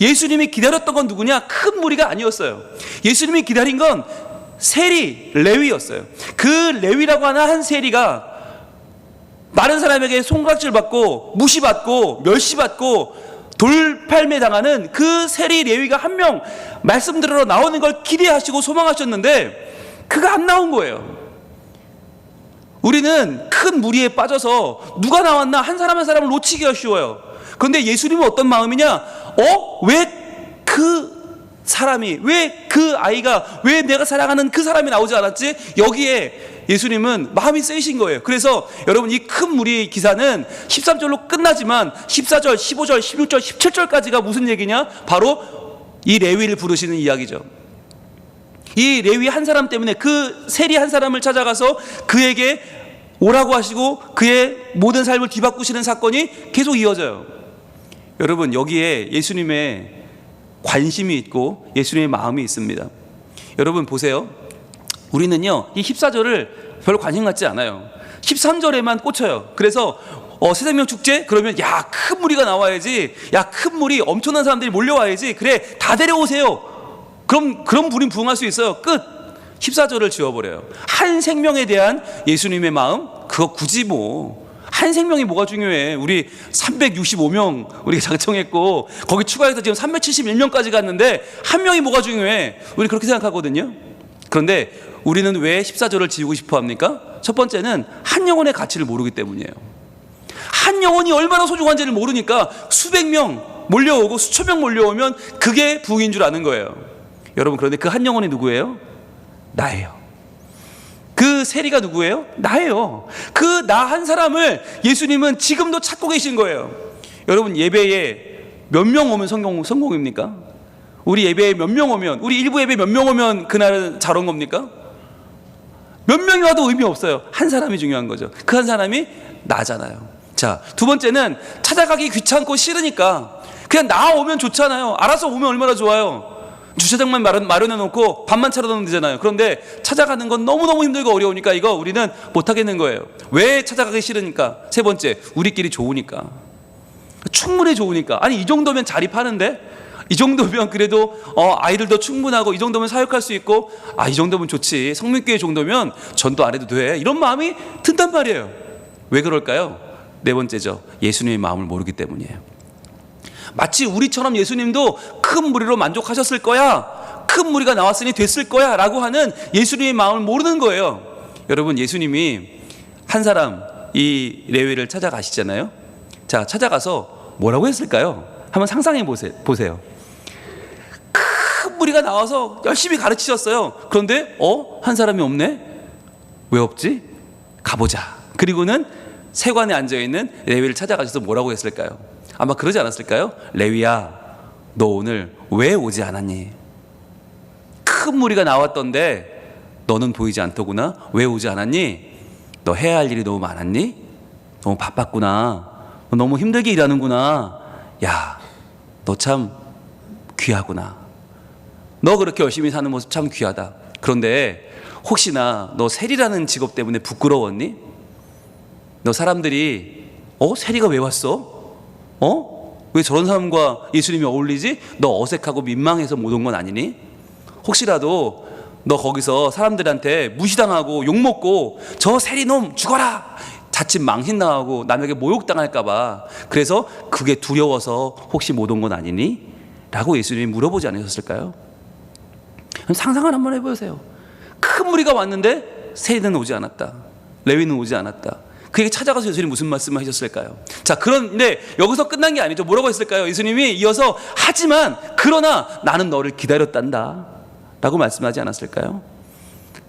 예수님이 기다렸던 건 누구냐? 큰 무리가 아니었어요. 예수님이 기다린 건 세리 레위였어요. 그 레위라고 하는 한 세리가 많은 사람에게 손가락질 받고 무시받고 멸시받고 돌팔매 당하는 그 세리 레위가 한 명 말씀 들으러 나오는 걸 기대하시고 소망하셨는데 그가 안 나온 거예요. 우리는 큰 무리에 빠져서 누가 나왔나 한 사람 한 사람을 놓치기가 쉬워요. 그런데 예수님은 어떤 마음이냐? 왜 그 사람이, 왜 그 아이가, 왜 내가 사랑하는 그 사람이 나오지 않았지? 여기에 예수님은 마음이 쓰이신 거예요. 그래서 여러분, 이 큰 무리의 기사는 13절로 끝나지만 14절, 15절, 16절, 17절까지가 무슨 얘기냐? 바로 이 레위를 부르시는 이야기죠. 이 레위 한 사람 때문에, 그 세리 한 사람을 찾아가서 그에게 오라고 하시고 그의 모든 삶을 뒤바꾸시는 사건이 계속 이어져요. 여러분, 여기에 예수님의 관심이 있고 예수님의 마음이 있습니다. 여러분 보세요. 우리는요, 이 14절을 별로 관심 갖지 않아요. 13절에만 꽂혀요. 그래서 새생명 축제? 그러면 야, 큰 무리가 나와야지. 야, 큰 무리, 엄청난 사람들이 몰려와야지. 그래, 다 데려오세요. 그럼 우린 부응할 수 있어요. 끝. 14절을 지워버려요. 한 생명에 대한 예수님의 마음? 그거 굳이 한 생명이 뭐가 중요해? 우리 365명 우리가 작정했고 거기 추가해서 지금 371명까지 갔는데 한 명이 뭐가 중요해? 우리 그렇게 생각하거든요. 그런데 우리는 왜 14절을 지우고 싶어 합니까? 첫 번째는 한 영혼의 가치를 모르기 때문이에요. 한 영혼이 얼마나 소중한지를 모르니까 수백 명 몰려오고 수천 명 몰려오면 그게 부흥인 줄 아는 거예요. 여러분, 그런데 그 한 영혼이 누구예요? 나예요. 그 세리가 누구예요? 나예요. 그 나 한 사람을 예수님은 지금도 찾고 계신 거예요. 여러분, 예배에 몇 명 오면 성공입니까? 우리 예배에 몇 명 오면, 우리 일부 예배에 몇 명 오면 그날은 잘 온 겁니까? 몇 명이 와도 의미 없어요. 한 사람이 중요한 거죠. 그 한 사람이 나잖아요. 자, 두 번째는 찾아가기 귀찮고 싫으니까 그냥 나 오면 좋잖아요. 알아서 오면 얼마나 좋아요. 주차장만 마련해 놓고 밥만 차려 놓으면 되잖아요. 그런데 찾아가는 건 너무너무 힘들고 어려우니까 이거 우리는 못 하겠는 거예요. 왜 찾아가기 싫으니까? 세 번째, 우리끼리 좋으니까. 충분히 좋으니까. 아니, 이 정도면 자립하는데? 이 정도면 그래도 아이들도 충분하고, 이 정도면 사역할 수 있고, 이 정도면 좋지, 성민교회 정도면 전도 안 해도 돼, 이런 마음이 든단 말이에요. 왜 그럴까요? 네 번째죠. 예수님의 마음을 모르기 때문이에요. 마치 우리처럼 예수님도 큰 무리로 만족하셨을 거야, 큰 무리가 나왔으니 됐을 거야 라고 하는 예수님의 마음을 모르는 거예요. 여러분, 예수님이 한 사람, 이 레위를 찾아가시잖아요. 자, 찾아가서 뭐라고 했을까요? 한번 상상해 보세요. 큰 무리가 나와서 열심히 가르치셨어요. 그런데 한 사람이 없네? 왜 없지? 가보자. 그리고는 세관에 앉아있는 레위를 찾아가셔서 뭐라고 했을까요? 아마 그러지 않았을까요? 레위야, 너 오늘 왜 오지 않았니? 큰 무리가 나왔던데 너는 보이지 않더구나. 왜 오지 않았니? 너 해야 할 일이 너무 많았니? 너무 바빴구나. 너 너무 힘들게 일하는구나. 야, 너 참 귀하구나. 너 그렇게 열심히 사는 모습 참 귀하다. 그런데 혹시나 너 세리라는 직업 때문에 부끄러웠니? 너 사람들이 세리가 왜 왔어? 왜 저런 사람과 예수님이 어울리지? 너 어색하고 민망해서 못 온 건 아니니? 혹시라도 너 거기서 사람들한테 무시당하고 욕먹고 저 세리놈 죽어라! 자칫 망신당하고 남에게 모욕당할까봐, 그래서 그게 두려워서 혹시 못 온 건 아니니? 라고 예수님이 물어보지 않으셨을까요? 상상을 한번 해보세요. 큰 무리가 왔는데 세리는 오지 않았다. 레위는 오지 않았다. 그에게 찾아가서 예수님 무슨 말씀을 하셨을까요? 자, 그런데 여기서 끝난 게 아니죠. 뭐라고 했을까요? 예수님이 이어서 하지만 그러나 나는 너를 기다렸단다 라고 말씀하지 않았을까요?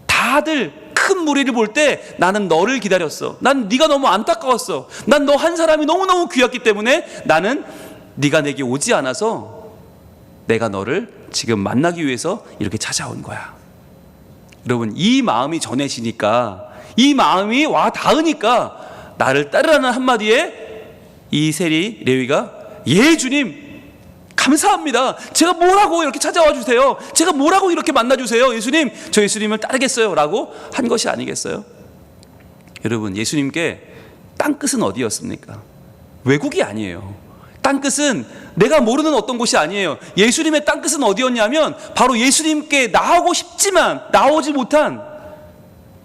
다들 큰 무리를 볼 때 나는 너를 기다렸어. 난 네가 너무 안타까웠어. 난 너 한 사람이 너무너무 귀했기 때문에 나는 네가 내게 오지 않아서 내가 너를 지금 만나기 위해서 이렇게 찾아온 거야. 여러분, 이 마음이 전해지니까, 이 마음이 와 닿으니까 나를 따르라는 한마디에 이 세리 레위가 예 주님 감사합니다. 제가 뭐라고 이렇게 찾아와 주세요. 제가 뭐라고 이렇게 만나 주세요. 예수님, 저 예수님을 따르겠어요 라고 한 것이 아니겠어요? 여러분, 예수님께 땅끝은 어디였습니까? 외국이 아니에요. 땅끝은 내가 모르는 어떤 곳이 아니에요. 예수님의 땅끝은 어디였냐면 바로 예수님께 나오고 싶지만 나오지 못한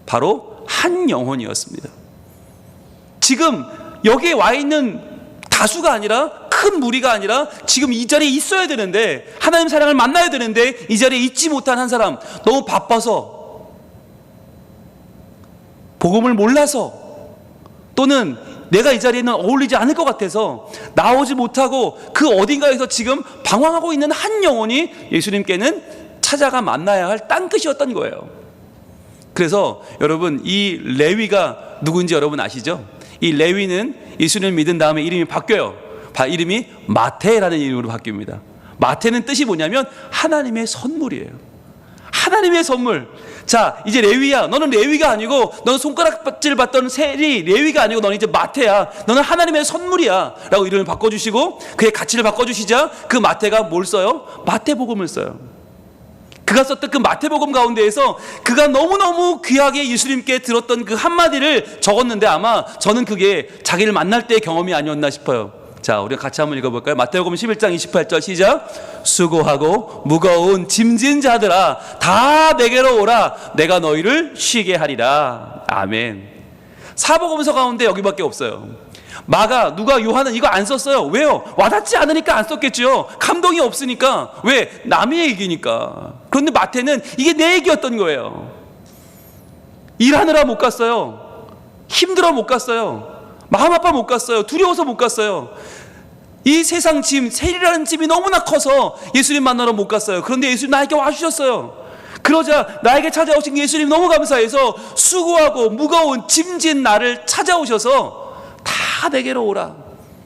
바로 한 영혼이었습니다. 지금 여기에 와 있는 다수가 아니라, 큰 무리가 아니라 지금 이 자리에 있어야 되는데, 하나님 사랑을 만나야 되는데 이 자리에 있지 못한 한 사람, 너무 바빠서, 복음을 몰라서, 또는 내가 이 자리에는 어울리지 않을 것 같아서 나오지 못하고 그 어딘가에서 지금 방황하고 있는 한 영혼이 예수님께는 찾아가 만나야 할 땅끝이었던 거예요. 그래서 여러분, 이 레위가 누군지 여러분 아시죠? 이 레위는 예수님을 믿은 다음에 이름이 바뀌어요. 이름이 마태라는 이름으로 바뀝니다. 마태는 뜻이 뭐냐면 하나님의 선물이에요. 하나님의 선물. 자, 이제 레위야, 너는 레위가 아니고, 너는 손가락질 받던 세리 레위가 아니고 너는 이제 마태야. 너는 하나님의 선물이야 라고 이름을 바꿔주시고, 그의 가치를 바꿔주시자 그 마태가 뭘 써요? 마태복음을 써요. 그가 썼던 그 마태복음 가운데에서 그가 너무너무 귀하게 예수님께 들었던 그 한마디를 적었는데, 아마 저는 그게 자기를 만날 때의 경험이 아니었나 싶어요. 자, 우리가 같이 한번 읽어볼까요? 마태복음 11장 28절 시작. 수고하고 무거운 짐진 자들아, 다 내게로 오라. 내가 너희를 쉬게 하리라. 아멘. 사복음서 가운데 여기밖에 없어요. 마가, 누가, 요한은 이거 안 썼어요. 왜요? 와닿지 않으니까 안 썼겠죠. 감동이 없으니까. 왜? 남의 얘기니까. 그런데 마태는 이게 내 얘기였던 거예요. 일하느라 못 갔어요. 힘들어 못 갔어요. 마음 아파 못 갔어요. 두려워서 못 갔어요. 이 세상 짐, 세리라는 짐이 너무나 커서 예수님 만나러 못 갔어요. 그런데 예수님 나에게 와주셨어요. 그러자 나에게 찾아오신 예수님 너무 감사해서 수고하고 무거운 짐진 나를 찾아오셔서 다 내게로 오라.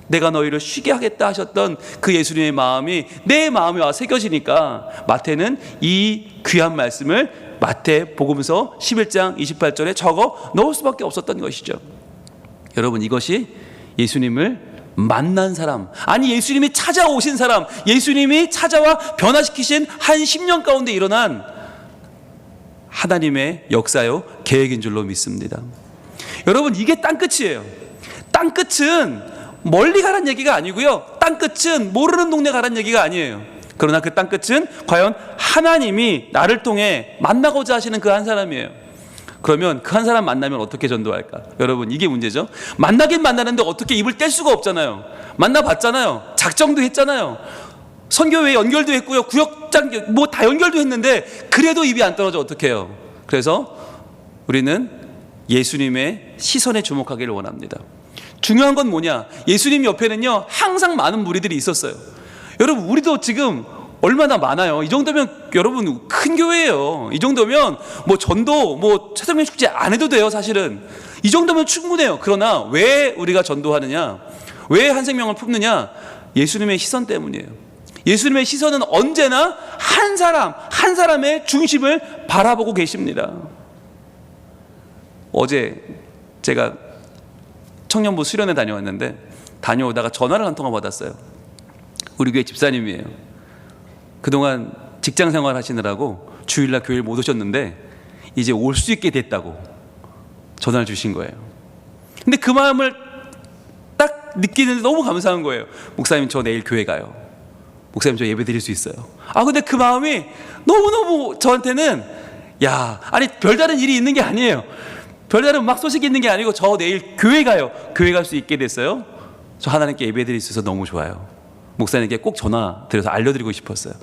내가 너희를 쉬게 하겠다 하셨던 그 예수님의 마음이 내 마음에 와 새겨지니까 마태는 이 귀한 말씀을 마태복음서 11장 28절에 적어 넣을 수밖에 없었던 것이죠. 여러분, 이것이 예수님을 만난 사람, 아니 예수님이 찾아오신 사람, 예수님이 찾아와 변화시키신 한 10년 가운데 일어난 하나님의 역사요, 계획인 줄로 믿습니다. 여러분, 이게 땅끝이에요. 땅끝은 멀리 가란 얘기가 아니고요, 땅끝은 모르는 동네 가란 얘기가 아니에요. 그러나 그 땅끝은 과연 하나님이 나를 통해 만나고자 하시는 그 한 사람이에요. 그러면 그 한 사람 만나면 어떻게 전도할까? 여러분, 이게 문제죠. 만나긴 만나는데 어떻게 입을 뗄 수가 없잖아요. 만나봤잖아요. 작정도 했잖아요. 선교회 연결도 했고요, 구역장 뭐 다 연결도 했는데 그래도 입이 안 떨어져. 어떡해요? 그래서 우리는 예수님의 시선에 주목하기를 원합니다. 중요한 건 뭐냐? 예수님 옆에는요 항상 많은 무리들이 있었어요. 여러분, 우리도 지금 얼마나 많아요. 이 정도면 여러분 큰 교회예요. 이 정도면 뭐 전도, 뭐 최성령 축제 안 해도 돼요. 사실은 이 정도면 충분해요. 그러나 왜 우리가 전도하느냐, 왜 한 생명을 품느냐? 예수님의 시선 때문이에요. 예수님의 시선은 언제나 한 사람 한 사람의 중심을 바라보고 계십니다. 어제 제가 청년부 수련회 다녀왔는데, 다녀오다가 전화를 한 통화 받았어요. 우리 교회 집사님이에요. 그동안 직장 생활 하시느라고 주일날 교회를 못 오셨는데 이제 올 수 있게 됐다고 전화를 주신 거예요. 근데 그 마음을 딱 느끼는데 너무 감사한 거예요. 목사님, 저 내일 교회 가요. 목사님, 저 예배 드릴 수 있어요. 근데 그 마음이 너무너무 저한테는, 야, 아니 별다른 일이 있는 게 아니에요. 별다른 막 소식이 있는 게 아니고 저 내일 교회 가요. 교회 갈 수 있게 됐어요. 저 하나님께 예배 드릴 수 있어서 너무 좋아요. 목사님께 꼭 전화 드려서 알려드리고 싶었어요.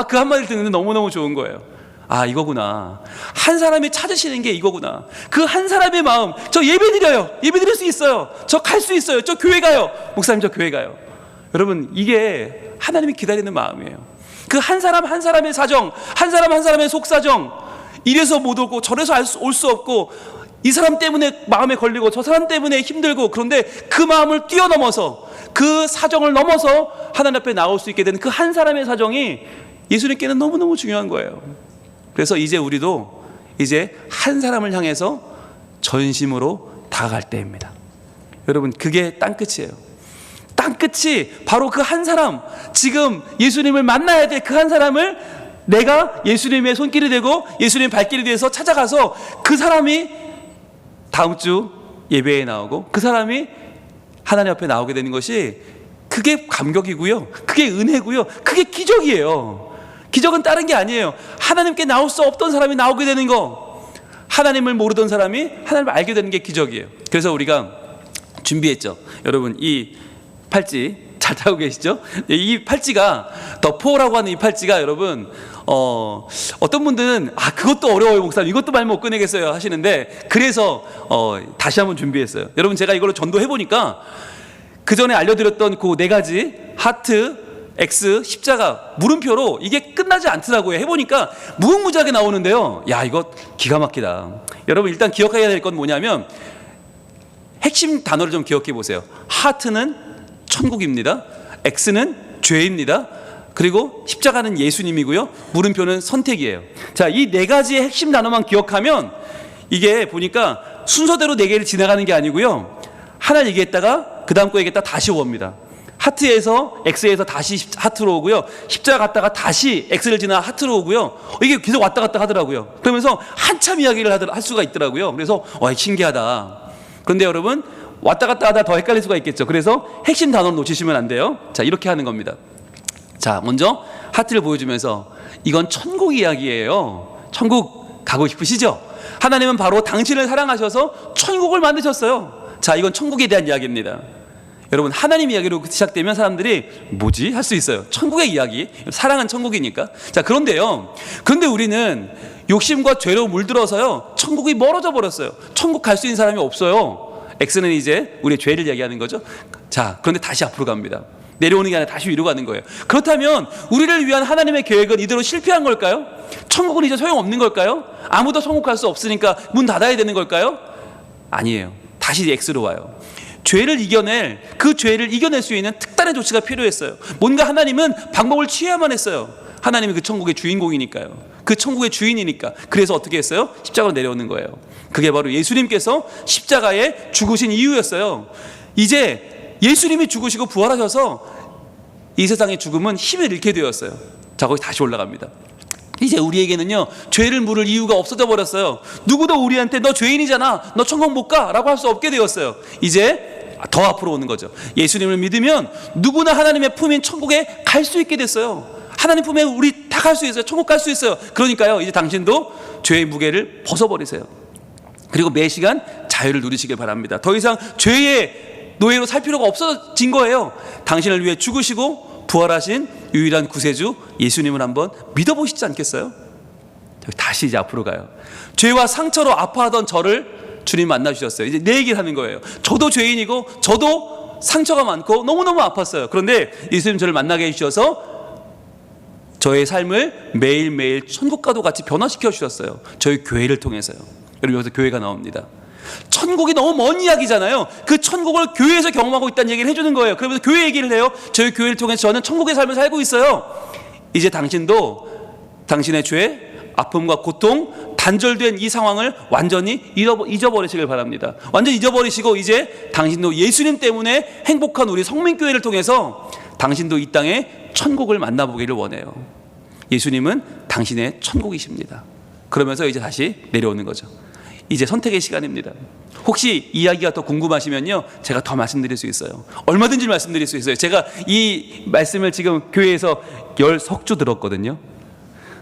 그 한마디를 듣는데 너무너무 좋은 거예요. 아, 이거구나. 한 사람이 찾으시는 게 이거구나. 그 한 사람의 마음, 저 예배 드려요. 예배 드릴 수 있어요. 저 갈 수 있어요. 저 교회 가요. 목사님, 저 교회 가요. 여러분, 이게 하나님이 기다리는 마음이에요. 그 한 사람 한 사람의 사정, 한 사람 한 사람의 속사정, 이래서 못 오고 저래서 올 수 없고, 이 사람 때문에 마음에 걸리고 저 사람 때문에 힘들고, 그런데 그 마음을 뛰어넘어서, 그 사정을 넘어서 하나님 앞에 나올 수 있게 되는 그 한 사람의 사정이 예수님께는 너무너무 중요한 거예요. 그래서 이제 우리도 이제 한 사람을 향해서 전심으로 다가갈 때입니다. 여러분, 그게 땅끝이에요. 땅끝이 바로 그 한 사람, 지금 예수님을 만나야 될 그 한 사람을 내가 예수님의 손길이 되고 예수님의 발길이 돼서 찾아가서 그 사람이 다음 주 예배에 나오고 그 사람이 하나님 앞에 나오게 되는 것이, 그게 감격이고요, 그게 은혜고요, 그게 기적이에요. 기적은 다른 게 아니에요. 하나님께 나올 수 없던 사람이 나오게 되는 거, 하나님을 모르던 사람이 하나님을 알게 되는 게 기적이에요. 그래서 우리가 준비했죠. 여러분, 이 팔찌 잘 타고 계시죠? 이 팔찌가 더포라고 하는 이 팔찌가, 여러분, 어떤 분들은 그것도 어려워요 목사님, 이것도 말 못 꺼내겠어요 하시는데, 그래서 다시 한번 준비했어요. 여러분, 제가 이걸로 전도해 보니까 그 전에 알려드렸던 그 네 가지 하트, X, 십자가, 물음표로 이게 끝나지 않더라고요. 해보니까 무궁무진하게 나오는데요. 야, 이거 기가 막히다. 여러분, 일단 기억해야 될 건 뭐냐면, 핵심 단어를 좀 기억해 보세요. 하트는 천국입니다. X는 죄입니다. 그리고 십자가는 예수님이고요. 물음표는 선택이에요. 자, 이 네 가지의 핵심 단어만 기억하면, 이게 보니까 순서대로 네 개를 지나가는 게 아니고요, 하나 얘기했다가 그 다음 거 얘기했다가 다시 옵니다. 하트에서 X에서 다시 하트로 오고요, 십자가 갔다가 다시 X를 지나 하트로 오고요, 이게 계속 왔다 갔다 하더라고요. 그러면서 한참 이야기를 할 수가 있더라고요. 그래서 신기하다. 그런데 여러분, 왔다 갔다 하다 더 헷갈릴 수가 있겠죠. 그래서 핵심 단어를 놓치시면 안 돼요. 자, 이렇게 하는 겁니다. 자, 먼저 하트를 보여주면서, 이건 천국 이야기예요. 천국 가고 싶으시죠? 하나님은 바로 당신을 사랑하셔서 천국을 만드셨어요. 자, 이건 천국에 대한 이야기입니다. 여러분, 하나님 이야기로 시작되면 사람들이 뭐지? 할 수 있어요. 천국의 이야기, 사랑은 천국이니까. 자, 그런데 우리는 욕심과 죄로 물들어서요, 천국이 멀어져 버렸어요. 천국 갈 수 있는 사람이 없어요. X는 이제 우리의 죄를 얘기하는 거죠. 자, 그런데 다시 앞으로 갑니다. 내려오는 게 아니라 다시 위로 가는 거예요. 그렇다면 우리를 위한 하나님의 계획은 이대로 실패한 걸까요? 천국은 이제 소용없는 걸까요? 아무도 천국 갈 수 없으니까 문 닫아야 되는 걸까요? 아니에요. 다시 X로 와요. 죄를 이겨낼, 그 죄를 이겨낼 수 있는 특단의 조치가 필요했어요. 뭔가 하나님은 방법을 취해야만 했어요. 하나님이 그 천국의 주인공이니까요. 그 천국의 주인이니까. 그래서 어떻게 했어요? 십자가로 내려오는 거예요. 그게 바로 예수님께서 십자가에 죽으신 이유였어요. 이제 예수님이 죽으시고 부활하셔서 이 세상의 죽음은 힘을 잃게 되었어요. 자, 거기 다시 올라갑니다. 이제 우리에게는요, 죄를 물을 이유가 없어져 버렸어요. 누구도 우리한테 너 죄인이잖아, 너 천국 못 가 라고 할 수 없게 되었어요. 이제 더 앞으로 오는 거죠. 예수님을 믿으면 누구나 하나님의 품인 천국에 갈 수 있게 됐어요. 하나님 품에 우리 다 갈 수 있어요. 천국 갈 수 있어요. 그러니까요, 이제 당신도 죄의 무게를 벗어버리세요. 그리고 매 시간 자유를 누리시길 바랍니다. 더 이상 죄의 노예로 살 필요가 없어진 거예요. 당신을 위해 죽으시고 부활하신 유일한 구세주 예수님을 한번 믿어보시지 않겠어요? 다시 이제 앞으로 가요. 죄와 상처로 아파하던 저를 주님 만나주셨어요. 이제 내 얘기를 하는 거예요. 저도 죄인이고 저도 상처가 많고 너무너무 아팠어요. 그런데 예수님 저를 만나게 해주셔서 저의 삶을 매일매일 천국과도 같이 변화시켜 주셨어요. 저희 교회를 통해서요. 여러분, 여기서 교회가 나옵니다. 천국이 너무 먼 이야기잖아요. 그 천국을 교회에서 경험하고 있다는 얘기를 해주는 거예요. 그러면서 교회 얘기를 해요. 저희 교회를 통해서 저는 천국의 삶을 살고 있어요. 이제 당신도 당신의 죄, 아픔과 고통, 단절된 이 상황을 완전히 잊어버리시길 바랍니다. 완전히 잊어버리시고 이제 당신도 예수님 때문에 행복한 우리 성민교회를 통해서 당신도 이 땅에 천국을 만나보기를 원해요. 예수님은 당신의 천국이십니다. 그러면서 이제 다시 내려오는 거죠. 이제 선택의 시간입니다. 혹시 이야기가 더 궁금하시면요, 제가 더 말씀드릴 수 있어요. 얼마든지 말씀드릴 수 있어요. 제가 이 말씀을 지금 교회에서 10석주 들었거든요.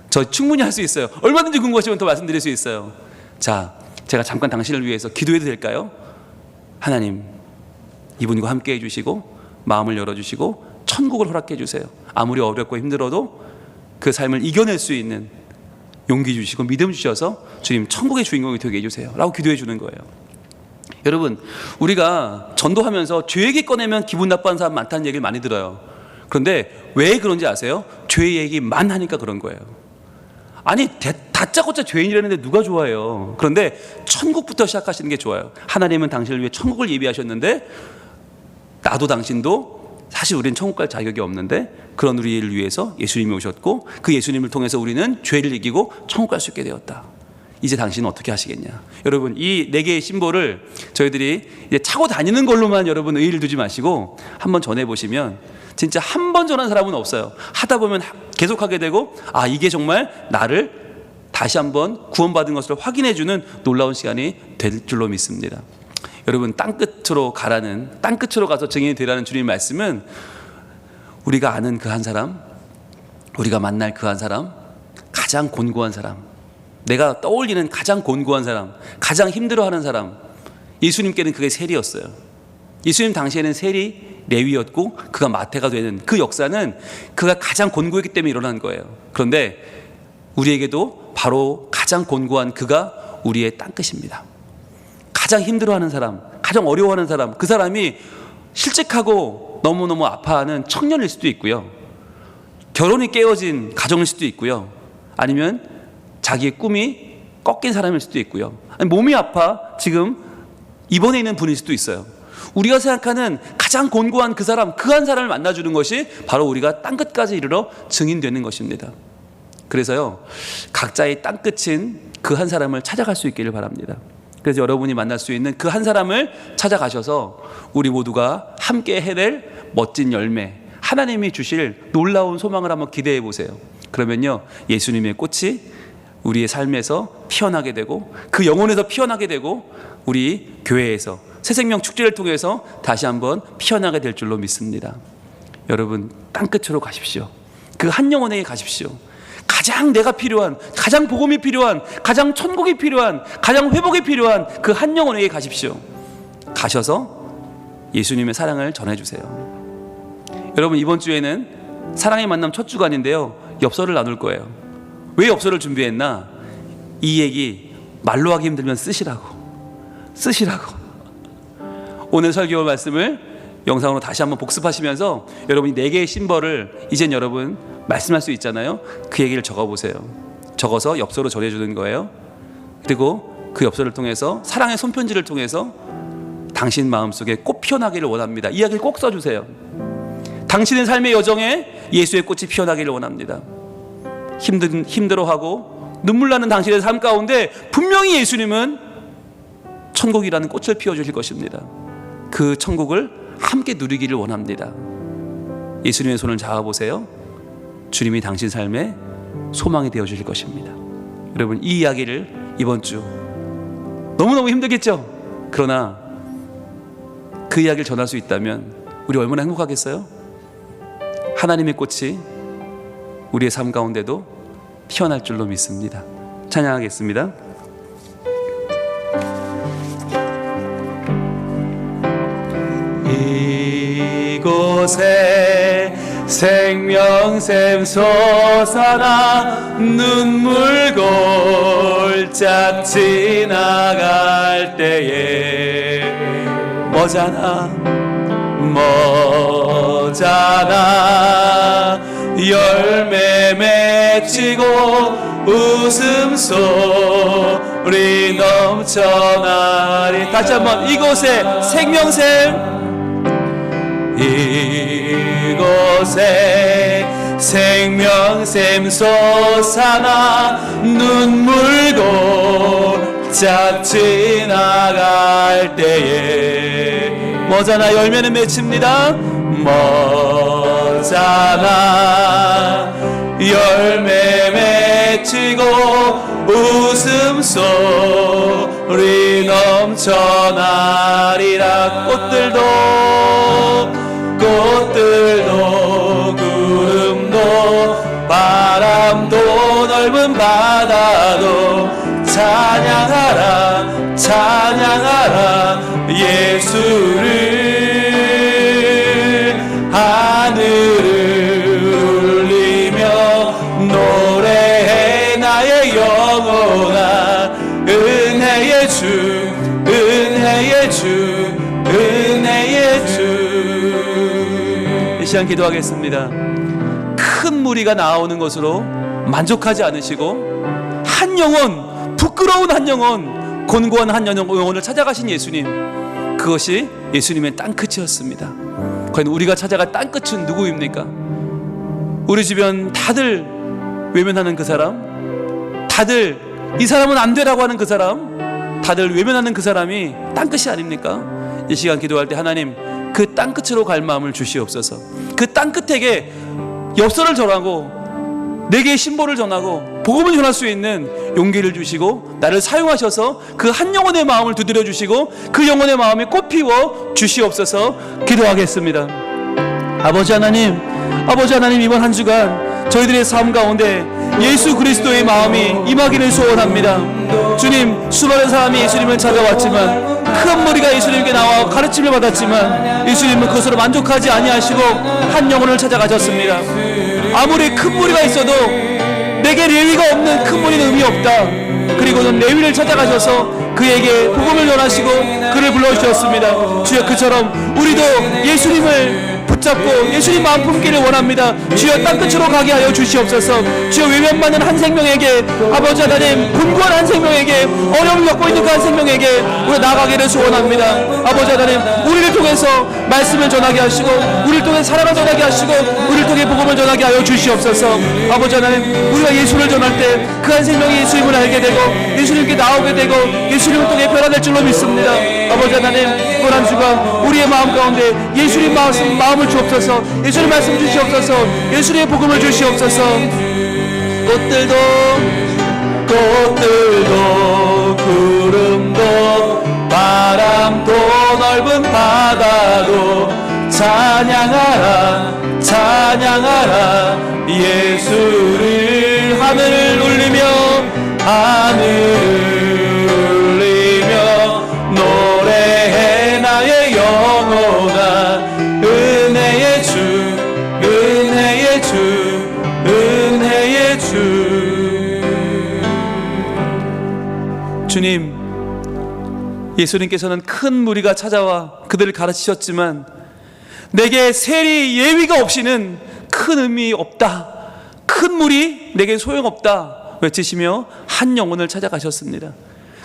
저 충분히 할 수 있어요. 얼마든지 궁금하시면 더 말씀드릴 수 있어요. 자, 제가 잠깐 당신을 위해서 기도해도 될까요? 하나님, 이분과 함께 해주시고 마음을 열어주시고 천국을 허락해 주세요. 아무리 어렵고 힘들어도 그 삶을 이겨낼 수 있는 용기 주시고 믿음 주셔서 주님 천국의 주인공이 되게 해주세요 라고 기도해 주는 거예요. 여러분, 우리가 전도하면서 죄 얘기 꺼내면 기분 나빠하는 사람 많다는 얘기를 많이 들어요. 그런데 왜 그런지 아세요? 죄 얘기만 하니까 그런 거예요. 아니 다짜고짜 죄인이라는데 누가 좋아해요? 그런데 천국부터 시작하시는 게 좋아요. 하나님은 당신을 위해 천국을 예비하셨는데 나도 당신도 사실 우리는 천국 갈 자격이 없는데 그런 우리를 위해서 예수님이 오셨고 그 예수님을 통해서 우리는 죄를 이기고 천국 갈 수 있게 되었다. 이제 당신은 어떻게 하시겠냐? 여러분, 이 4개의 심볼을 저희들이 이제 차고 다니는 걸로만 여러분 의의를 두지 마시고 한번 전해보시면 진짜 한 번 전한 사람은 없어요. 하다 보면 계속 하게 되고 아, 이게 정말 나를 다시 한번 구원받은 것을 확인해주는 놀라운 시간이 될 줄로 믿습니다. 여러분, 땅끝으로 가서 증인이 되라는 주님의 말씀은 우리가 아는 그 한 사람, 우리가 만날 그 한 사람, 가장 곤고한 사람, 내가 떠올리는 가장 곤고한 사람, 가장 힘들어하는 사람, 예수님께는 그게 셀이었어요. 예수님 당시에는 셀이 레위였고 그가 마태가 되는 그 역사는 그가 가장 곤고했기 때문에 일어난 거예요. 그런데 우리에게도 바로 가장 곤고한 그가 우리의 땅끝입니다. 가장 힘들어하는 사람, 가장 어려워하는 사람, 그 사람이 실직하고 너무너무 아파하는 청년일 수도 있고요, 결혼이 깨어진 가정일 수도 있고요, 아니면 자기의 꿈이 꺾인 사람일 수도 있고요, 아니 몸이 아파 지금 입원해 있는 분일 수도 있어요. 우리가 생각하는 가장 곤고한 그 사람, 그 한 사람을 만나주는 것이 바로 우리가 땅끝까지 이르러 증인되는 것입니다. 그래서요, 각자의 땅끝인 그 한 사람을 찾아갈 수 있기를 바랍니다. 그래서 여러분이 만날 수 있는 그 한 사람을 찾아가셔서 우리 모두가 함께 해낼 멋진 열매, 하나님이 주실 놀라운 소망을 한번 기대해 보세요. 그러면요, 예수님의 꽃이 우리의 삶에서 피어나게 되고 그 영혼에서 피어나게 되고 우리 교회에서 새생명 축제를 통해서 다시 한번 피어나게 될 줄로 믿습니다. 여러분, 땅끝으로 가십시오. 그 한 영혼에게 가십시오. 가장 내가 필요한, 가장 복음이 필요한, 가장 천국이 필요한, 가장 회복이 필요한 그 한 영혼에게 가십시오. 가셔서 예수님의 사랑을 전해주세요. 여러분, 이번 주에는 사랑의 만남 첫 주간인데요, 엽서를 나눌 거예요. 왜 엽서를 준비했나? 이 얘기 말로 하기 힘들면 쓰시라고. 오늘 설교 말씀을 영상으로 다시 한번 복습하시면서 여러분이 4개의 심벌을 이젠 여러분 말씀할 수 있잖아요. 그 얘기를 적어보세요. 적어서 엽서로 전해주는 거예요. 그리고 그 엽서를 통해서 사랑의 손편지를 통해서 당신 마음속에 꽃 피어나기를 원합니다. 이야기를 꼭 써주세요. 당신의 삶의 여정에 예수의 꽃이 피어나기를 원합니다. 힘들어하고 눈물 나는 당신의 삶 가운데 분명히 예수님은 천국이라는 꽃을 피워주실 것입니다. 그 천국을 함께 누리기를 원합니다. 예수님의 손을 잡아보세요. 주님이 당신 삶의 소망이 되어주실 것입니다. 여러분, 이 이야기를 이번 주 너무너무 힘들겠죠? 그러나 그 이야기를 전할 수 있다면 우리 얼마나 행복하겠어요? 하나님의 꽃이 우리의 삶 가운데도 피어날 줄로 믿습니다. 찬양하겠습니다. 이곳에 생명샘 솟아나 눈물 골짝 지나갈 때에 머잖아 열매 맺히고 웃음소리 넘쳐나리. 다시 한번, 이곳에 생명샘, 이곳에 생명샘 솟아나 눈물 골짝 지나갈 때에 머잖아 열매는 맺힙니다. 머잖아 열매 맺히고 웃음소리 넘쳐나리라. 꽃들도 구름도 바람도 넓은 바다도 찬양하라 예수를. 하늘을 울리며 노래해 나의 은혜의 주, 은혜의 주, 은혜의 주. 이 시간 기도하겠습니다. 큰 무리가 나오는 것으로 만족하지 않으시고 한 영혼, 부끄러운 한 영혼, 곤고한 한 영혼을 찾아가신 예수님, 그것이 예수님의 땅끝이었습니다. 과연 우리가 찾아갈 땅끝은 누구입니까? 우리 주변 다들 외면하는 그 사람, 다들 이 사람은 안 되라고 하는 그 사람, 다들 외면하는 그 사람이 땅끝이 아닙니까? 이 시간 기도할 때 하나님, 그 땅끝으로 갈 마음을 주시옵소서. 그 땅끝에게 엽서를 전하고 내게 신보를 전하고 복음을 전할 수 있는 용기를 주시고 나를 사용하셔서 그 한 영혼의 마음을 두드려 주시고 그 영혼의 마음에 꽃피워 주시옵소서. 기도하겠습니다. 아버지 하나님, 이번 한 주간 저희들의 삶 가운데 예수 그리스도의 마음이 임하기를 소원합니다. 주님, 수많은 사람이 예수님을 찾아왔지만, 큰 무리가 예수님께 나와 가르침을 받았지만 예수님은 그것으로 만족하지 아니하시고 한 영혼을 찾아가셨습니다. 아무리 큰 무리가 있어도 내게 레위가 없는 큰 무리는 의미 없다. 그리고는 레위를 찾아가셔서 그에게 복음을 전하시고 그를 불러주셨습니다. 주여, 그처럼 우리도 예수님을 붙잡고 예수님 마음 품기를 원합니다. 주여, 땅끝으로 가게 하여 주시옵소서. 주여, 외면받는 한 생명에게, 아버지 하나님, 곤고한 한 생명에게, 어려움을 겪고 있는 그 한 생명에게 우리가 나가기를 소원합니다. 아버지 하나님, 우리를 통해서 말씀을 전하게 하시고 우리를 통해 사랑을 전하게 하시고 우리를 통해 복음을 전하게 하여 주시옵소서. 아버지 하나님, 우리가 예수를 전할 때 그 한 생명이 예수님을 알게 되고 예수님께 나오게 되고 예수님을 통해 변화될 줄로 믿습니다. 아버지 하나님, 이번 한 주간 우리의 마음 가운데 예수님 마음을 주옵소서. 예수님 말씀 주시옵소서. 예수님의 복음을 주시옵소서. 꽃들도 구름도 바람도 넓은 바다도 찬양하라 찬양하라 예수를. 하늘을 울리며 노래해 나의 영혼아. 은혜의 주, 은혜의 주, 은혜의 주. 주님, 예수님께서는 큰 무리가 찾아와 그들을 가르치셨지만 내게 세리 예위가 없이는 큰 의미 없다, 큰 무리 내게 소용없다 외치시며 한 영혼을 찾아가셨습니다.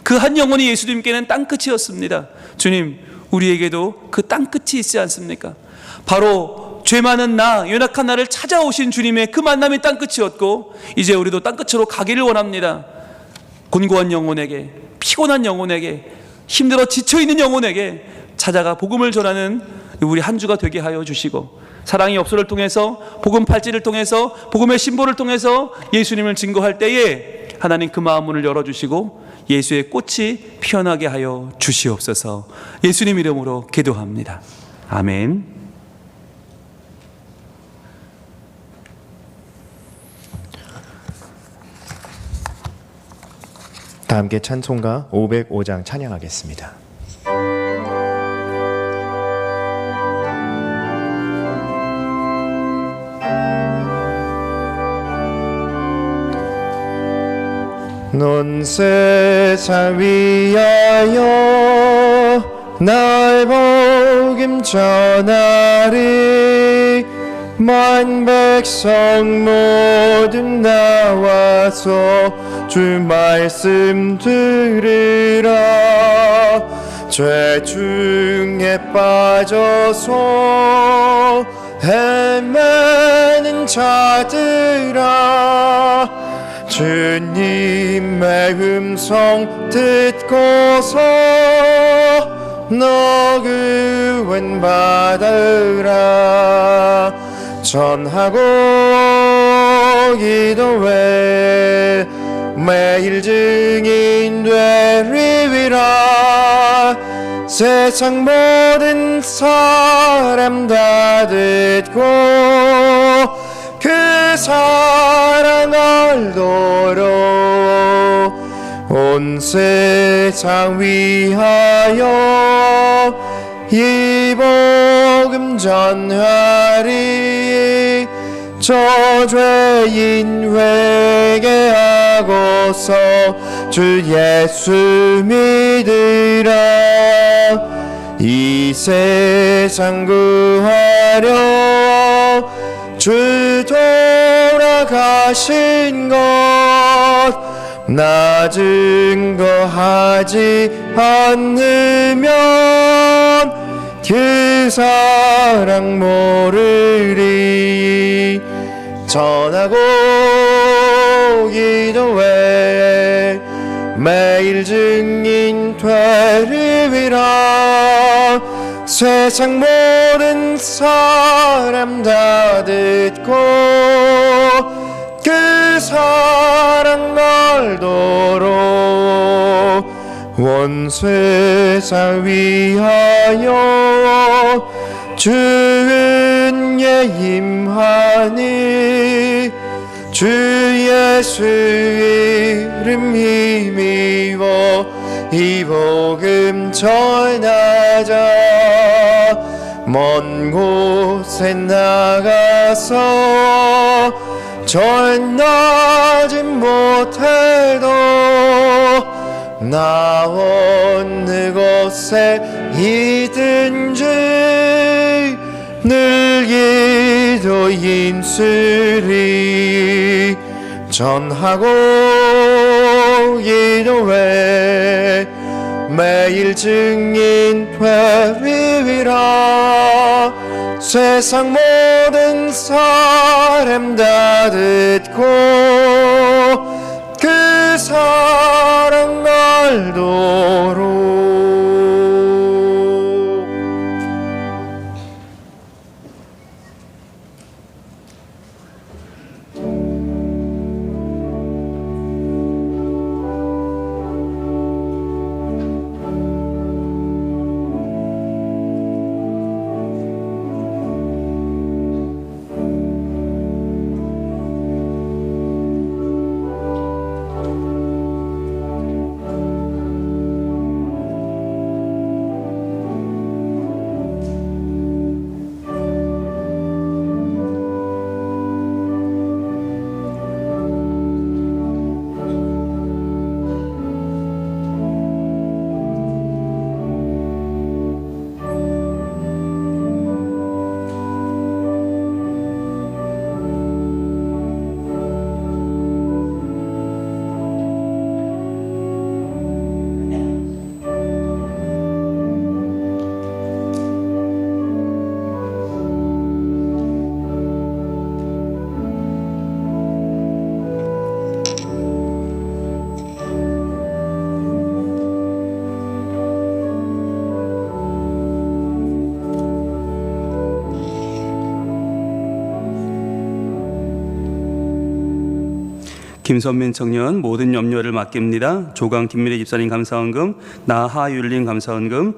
그 한 영혼이 예수님께는 땅끝이었습니다. 주님, 우리에게도 그 땅끝이 있지 않습니까? 바로 죄 많은 나, 연약한 나를 찾아오신 주님의 그 만남이 땅끝이었고 이제 우리도 땅끝으로 가기를 원합니다. 곤고한 영혼에게, 피곤한 영혼에게, 힘들어 지쳐있는 영혼에게 찾아가 복음을 전하는 우리 한 주가 되게 하여 주시고, 사랑의 엽서를 통해서, 복음 팔찌를 통해서, 복음의 신보를 통해서 예수님을 증거할 때에 하나님 그 마음 문을 열어주시고 예수의 꽃이 피어나게 하여 주시옵소서. 예수님 이름으로 기도합니다. 아멘. 다 함께 찬송가 505장 찬양하겠습니다. 넌 세상 위하여 날 복음 전하리. 만 백성 모두 나와서 주 말씀 들으라. 죄 중에 빠져서 헤매는 자들아, 주님의 음성 듣고서 너 구원 받으라. 전하고 기도해 매일 증인 되리라. 세상 모든 사람 다 듣고 그 사랑 알도록 온 세상 위하여 이 복음 전하리. 저 죄인 회개하고서 주 예수 믿으라. 이 세상 구하려 주 돌아가신 것 나 증거하지 않으면 그 사랑 모르리. 전하고 기도해 매일 증인 되리라. 세상 모든 사람 다 듣고 그 사랑 날도록 온 세상 위하여 주 은혜 임하니 주 예수 이름 힘입어 이 복음 전하자. 먼 곳에 나가서 전하지 못해도 나 어느 곳에 있든지 늘 기도 힘쓰리. 전하고 기도해 매일 증인 되리라. 세상 모든 사람 다 듣고 그 사랑 날도록. 김선민 청년 모든 염려를 맡깁니다. 조강 김미래 집사님 감사원금, 나하율린 감사원금,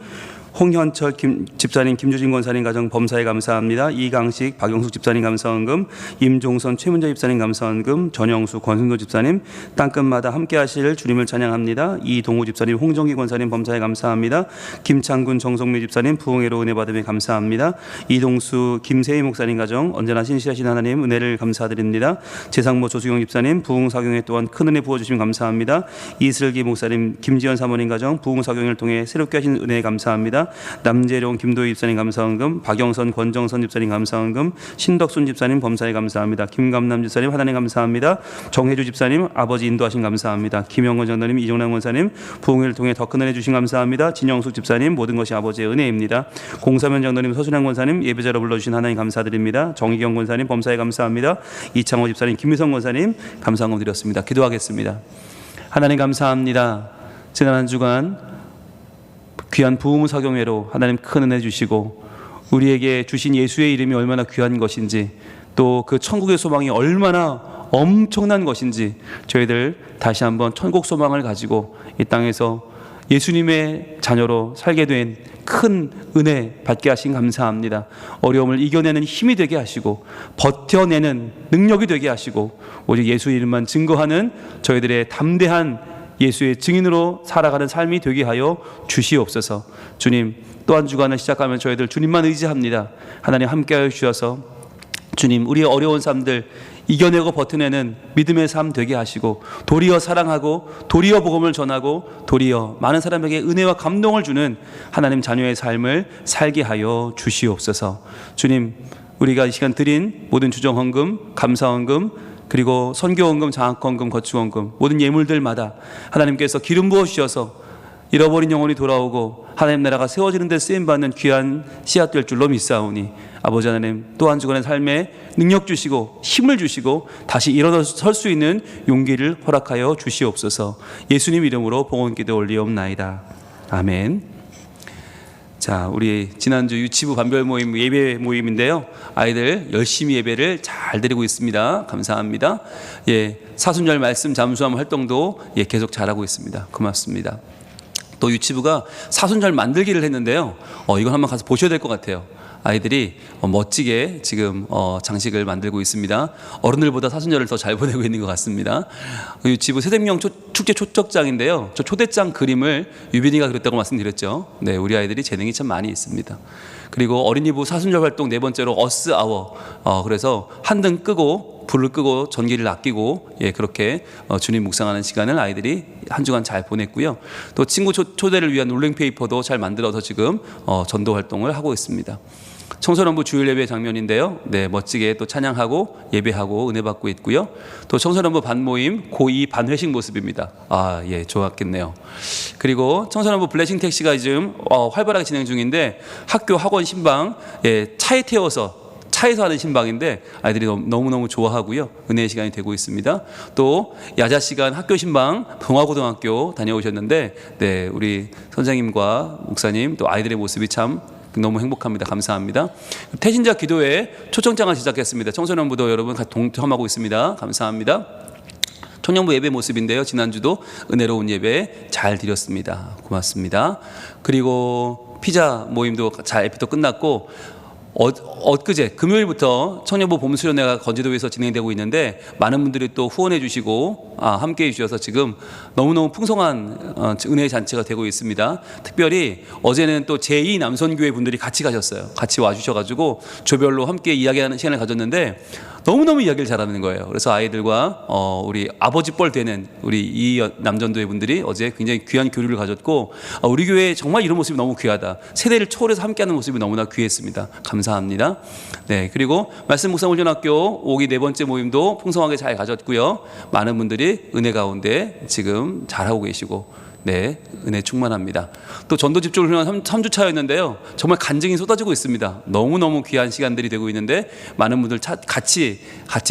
홍현철 집사님, 김주진 권사님 가정 범사에 감사합니다. 이강식, 박영숙 집사님 감사원금, 임종선, 최문자 집사님 감사원금, 전영수, 권순도 집사님 땅끝마다 함께하실 주님을 찬양합니다. 이동우 집사님, 홍정기 권사님 범사에 감사합니다. 김창군, 정성미 집사님 부흥회로 은혜 받음에 감사합니다. 이동수, 김세희 목사님 가정 언제나 신실하신 하나님 은혜를 감사드립니다. 재상모, 조수경 집사님 부흥사경에 또한 큰 은혜 부어주시면 감사합니다. 이슬기 목사님, 김지연 사모님 가정 부흥사경을 통해 새롭게 하신 은혜에 감사합니다. 남재룡, 김도희 집사님 감사원금, 박영선, 권정선 집사님 감사원금, 신덕순 집사님 범사에 감사합니다. 김감남 집사님 하나님 감사합니다. 정혜주 집사님 아버지 인도하신 감사합니다. 김영건 장로님, 이종남 권사님 부흥회를 통해 더 큰 은혜 주신 감사합니다. 진영숙 집사님 모든 것이 아버지의 은혜입니다. 공사면 장로님, 서순환 권사님 예배자로 불러주신 하나님 감사드립니다. 정희경 권사님 범사에 감사합니다. 이창호 집사님, 김미성 권사님 감사원금 드렸습니다. 기도하겠습니다. 하나님 감사합니다. 지난 한 주간 귀한 부흥사경회로 하나님 큰 은혜 주시고 우리에게 주신 예수의 이름이 얼마나 귀한 것인지 또 그 천국의 소망이 얼마나 엄청난 것인지 저희들 다시 한번 천국 소망을 가지고 이 땅에서 예수님의 자녀로 살게 된 큰 은혜 받게 하신 감사합니다. 어려움을 이겨내는 힘이 되게 하시고 버텨내는 능력이 되게 하시고 오직 예수 이름만 증거하는 저희들의 담대한 예수의 증인으로 살아가는 삶이 되게 하여 주시옵소서. 주님, 또 한 주간을 시작하면 저희들 주님만 의지합니다. 하나님 함께하여 주셔서 주님, 우리의 어려운 삶들 이겨내고 버텨내는 믿음의 삶 되게 하시고 도리어 사랑하고 도리어 복음을 전하고 도리어 많은 사람에게 은혜와 감동을 주는 하나님 자녀의 삶을 살게 하여 주시옵소서. 주님, 우리가 이 시간 드린 모든 주정헌금, 감사헌금, 그리고 선교헌금, 장학헌금, 거축헌금 모든 예물들마다 하나님께서 기름 부어주셔서 잃어버린 영혼이 돌아오고 하나님 나라가 세워지는 데 쓰임받는 귀한 씨앗 될 줄로 믿사오니 아버지 하나님 또 한 주간의 삶에 능력 주시고 힘을 주시고 다시 일어설 수 있는 용기를 허락하여 주시옵소서. 예수님 이름으로 봉헌기도 올리옵나이다. 아멘. 자, 우리 지난주 유치부 반별 모임 예배 모임인데요. 아이들 열심히 예배를 잘 드리고 있습니다. 감사합니다. 예, 사순절 말씀 잠수함 활동도 계속 잘하고 있습니다. 고맙습니다. 또 유치부가 사순절 만들기를 했는데요. 이건 한번 가서 보셔야 될 것 같아요. 아이들이 멋지게 지금 장식을 만들고 있습니다. 어른들보다 사순절을 더 잘 보내고 있는 것 같습니다. 유치부 새생명 축제 초적장인데요. 저 초대장 그림을 유빈이가 그렸다고 말씀드렸죠. 네, 우리 아이들이 재능이 참 많이 있습니다. 그리고 어린이부 사순절 활동 네 번째로 어스 아워. 그래서 한등 끄고 불을 끄고 전기를 아끼고 그렇게 주님 묵상하는 시간을 아이들이 한 주간 잘 보냈고요. 또 친구 초대를 위한 롤링페이퍼도 잘 만들어서 지금 전도 활동을 하고 있습니다. 청소년부 주일 예배 장면인데요. 네, 멋지게 또 찬양하고 예배하고 은혜 받고 있고요. 또 청소년부 반모임 고2 반회식 모습입니다. 좋았겠네요. 그리고 청소년부 블레싱 택시가 지금 활발하게 진행 중인데 학교 학원 신방 차에 태워서 차에서 하는 신방인데 아이들이 너무너무 좋아하고요. 은혜의 시간이 되고 있습니다. 또 야자 시간 학교 신방 동화고등학교 다녀오셨는데 네, 우리 선생님과 목사님 또 아이들의 모습이 참 너무 행복합니다. 감사합니다. 태신자 기도회 초청장을 제작했습니다. 청소년부도 여러분 같이 동참하고 있습니다. 감사합니다. 청년부 예배 모습인데요. 지난주도 은혜로운 예배 잘 드렸습니다. 고맙습니다. 그리고 피자 모임도 잘 에피도 끝났고 엊그제 금요일부터 청년부 봄수련회가 건지도에서 진행되고 있는데 많은 분들이 또 후원해 주시고 함께해 주셔서 지금 너무너무 풍성한 은혜의 잔치가 되고 있습니다. 특별히 어제는 또 제2 남선교회 분들이 같이 가셨어요. 같이 와주셔가지고 조별로 함께 이야기하는 시간을 가졌는데 너무너무 이야기를 잘하는 거예요. 그래서 아이들과 우리 아버지뻘 되는 우리 이 남전도회 분들이 어제 굉장히 귀한 교류를 가졌고 우리 교회 정말 이런 모습이 너무 귀하다. 세대를 초월해서 함께하는 모습이 너무나 귀했습니다. 감사합니다. 네, 그리고 말씀 묵상훈련학교 5기 네 번째 모임도 풍성하게 잘 가졌고요. 많은 분들이 은혜 가운데 지금 잘하고 계시고 네, 은혜 충만합니다. 또 전도 집중 훈련 3주차였는데요. 정말 간증이 쏟아지고 있습니다. 너무너무 귀한 시간들이 되고 있는데 많은 분들 같이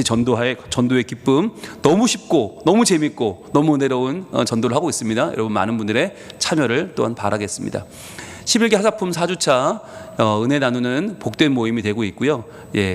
전도의 기쁨 너무 쉽고 너무 재밌고 너무 은혜로운 전도를 하고 있습니다. 여러분 많은 분들의 참여를 또한 바라겠습니다. 11기 하사품 4주차 은혜 나누는 복된 모임이 되고 있고요.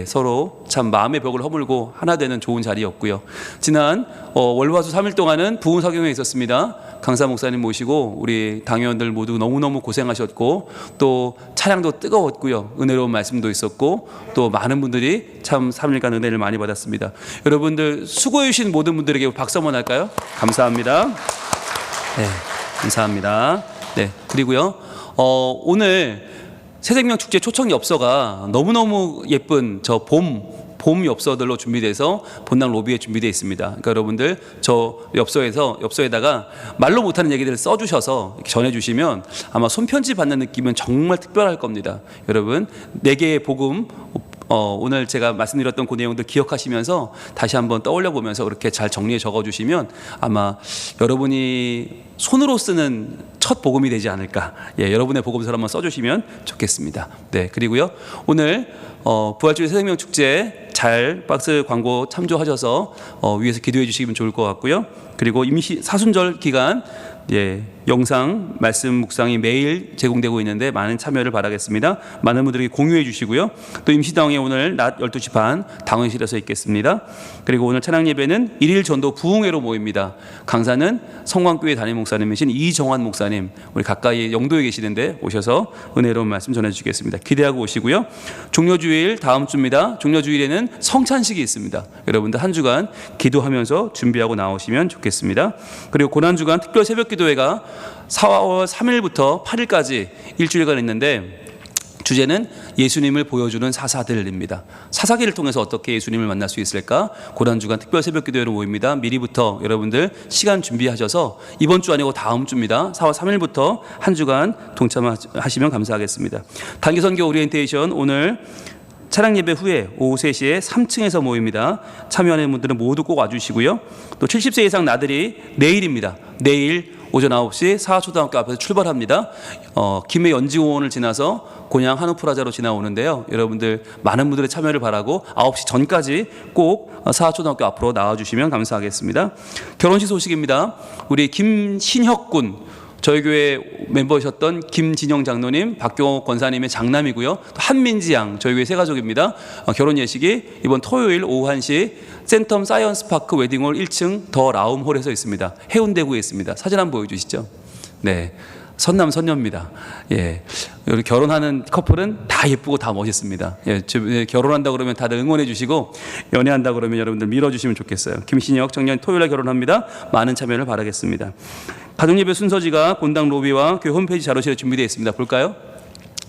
서로 참 마음의 벽을 허물고 하나 되는 좋은 자리였고요. 지난 월화수 3일 동안은 부흥사경회에 있었습니다. 강사 목사님 모시고 우리 당회원들 모두 너무너무 고생하셨고 또 찬양도 뜨거웠고요. 은혜로운 말씀도 있었고 또 많은 분들이 참 3일간 은혜를 많이 받았습니다. 여러분들 수고해 주신 모든 분들에게 박수 한번 할까요? 감사합니다. 네, 감사합니다. 네, 그리고요. 오늘 새생명 축제 초청 엽서가 너무너무 예쁜 저 봄 엽서들로 준비돼서 본당 로비에 준비되어 있습니다. 그러니까 여러분들 저 엽서에다가 말로 못하는 얘기들을 써주셔서 이렇게 전해주시면 아마 손편지 받는 느낌은 정말 특별할 겁니다. 여러분 4개의 복음 오늘 제가 말씀드렸던 그 내용들 기억하시면서 다시 한번 떠올려 보면서 그렇게 잘 정리해 적어주시면 아마 여러분이 손으로 쓰는 첫 복음이 되지 않을까. 여러분의 복음서를 한번 써주시면 좋겠습니다. 네, 그리고요 오늘 부활주일 새생명 축제 잘 박스 광고 참조하셔서 위에서 기도해 주시면 좋을 것 같고요. 그리고 임시 사순절 기간 영상 말씀 묵상이 매일 제공되고 있는데 많은 참여를 바라겠습니다. 많은 분들이 공유해 주시고요. 또 임시당회 오늘 낮 12시 반 당회실에서 있겠습니다. 그리고 오늘 찬양 예배는 1일 전도 부흥회로 모입니다. 강사는 성광교회 담임 목사님이신 이정환 목사님, 우리 가까이 영도에 계시는데 오셔서 은혜로운 말씀 전해 주시겠습니다. 기대하고 오시고요. 종료주일 다음 주입니다. 종료주일에는 성찬식이 있습니다. 여러분들 한 주간 기도하면서 준비하고 나오시면 좋겠습니다. 그리고 고난주간 특별 새벽 기도회가 4월 3일부터 8일까지 일주일간 있는데 주제는 예수님을 보여주는 사사들입니다. 사사기를 통해서 어떻게 예수님을 만날 수 있을까? 고난주간 특별 새벽기도회로 모입니다. 미리부터 여러분들 시간 준비하셔서 이번 주 아니고 다음 주입니다. 4월 3일부터 한 주간 동참하시면 감사하겠습니다. 단기선교 오리엔테이션 오늘 차량 예배 후에 오후 3시에 3층에서 모입니다. 참여하는 분들은 모두 꼭 와주시고요. 또 70세 이상 나들이 내일입니다. 내일 오전 9시 사하초등학교 앞에서 출발합니다. 김해 연지공원을 지나서 곤양 한우프라자로 지나오는데요. 여러분들 많은 분들의 참여를 바라고 9시 전까지 꼭 사하초등학교 앞으로 나와주시면 감사하겠습니다. 결혼식 소식입니다. 우리 김신혁 군, 저희 교회 멤버셨던 김진영 장로님, 박경호 권사님의 장남이고요. 또 한민지 양, 저희 교회 세 가족입니다. 결혼 예식이 이번 토요일 오후 1시 센텀 사이언스파크 웨딩홀 1층 더 라움홀에서 있습니다. 해운대구에 있습니다. 사진 한번 보여주시죠. 네, 선남 선녀입니다. 예, 여기 결혼하는 커플은 다 예쁘고 다 멋있습니다. 예, 결혼한다 그러면 다들 응원해 주시고 연애한다 그러면 여러분들 밀어주시면 좋겠어요. 김신혁 청년 토요일에 결혼합니다. 많은 참여를 바라겠습니다. 가정예배 순서지가 본당 로비와 교회 홈페이지 자료실에 준비되어 있습니다. 볼까요?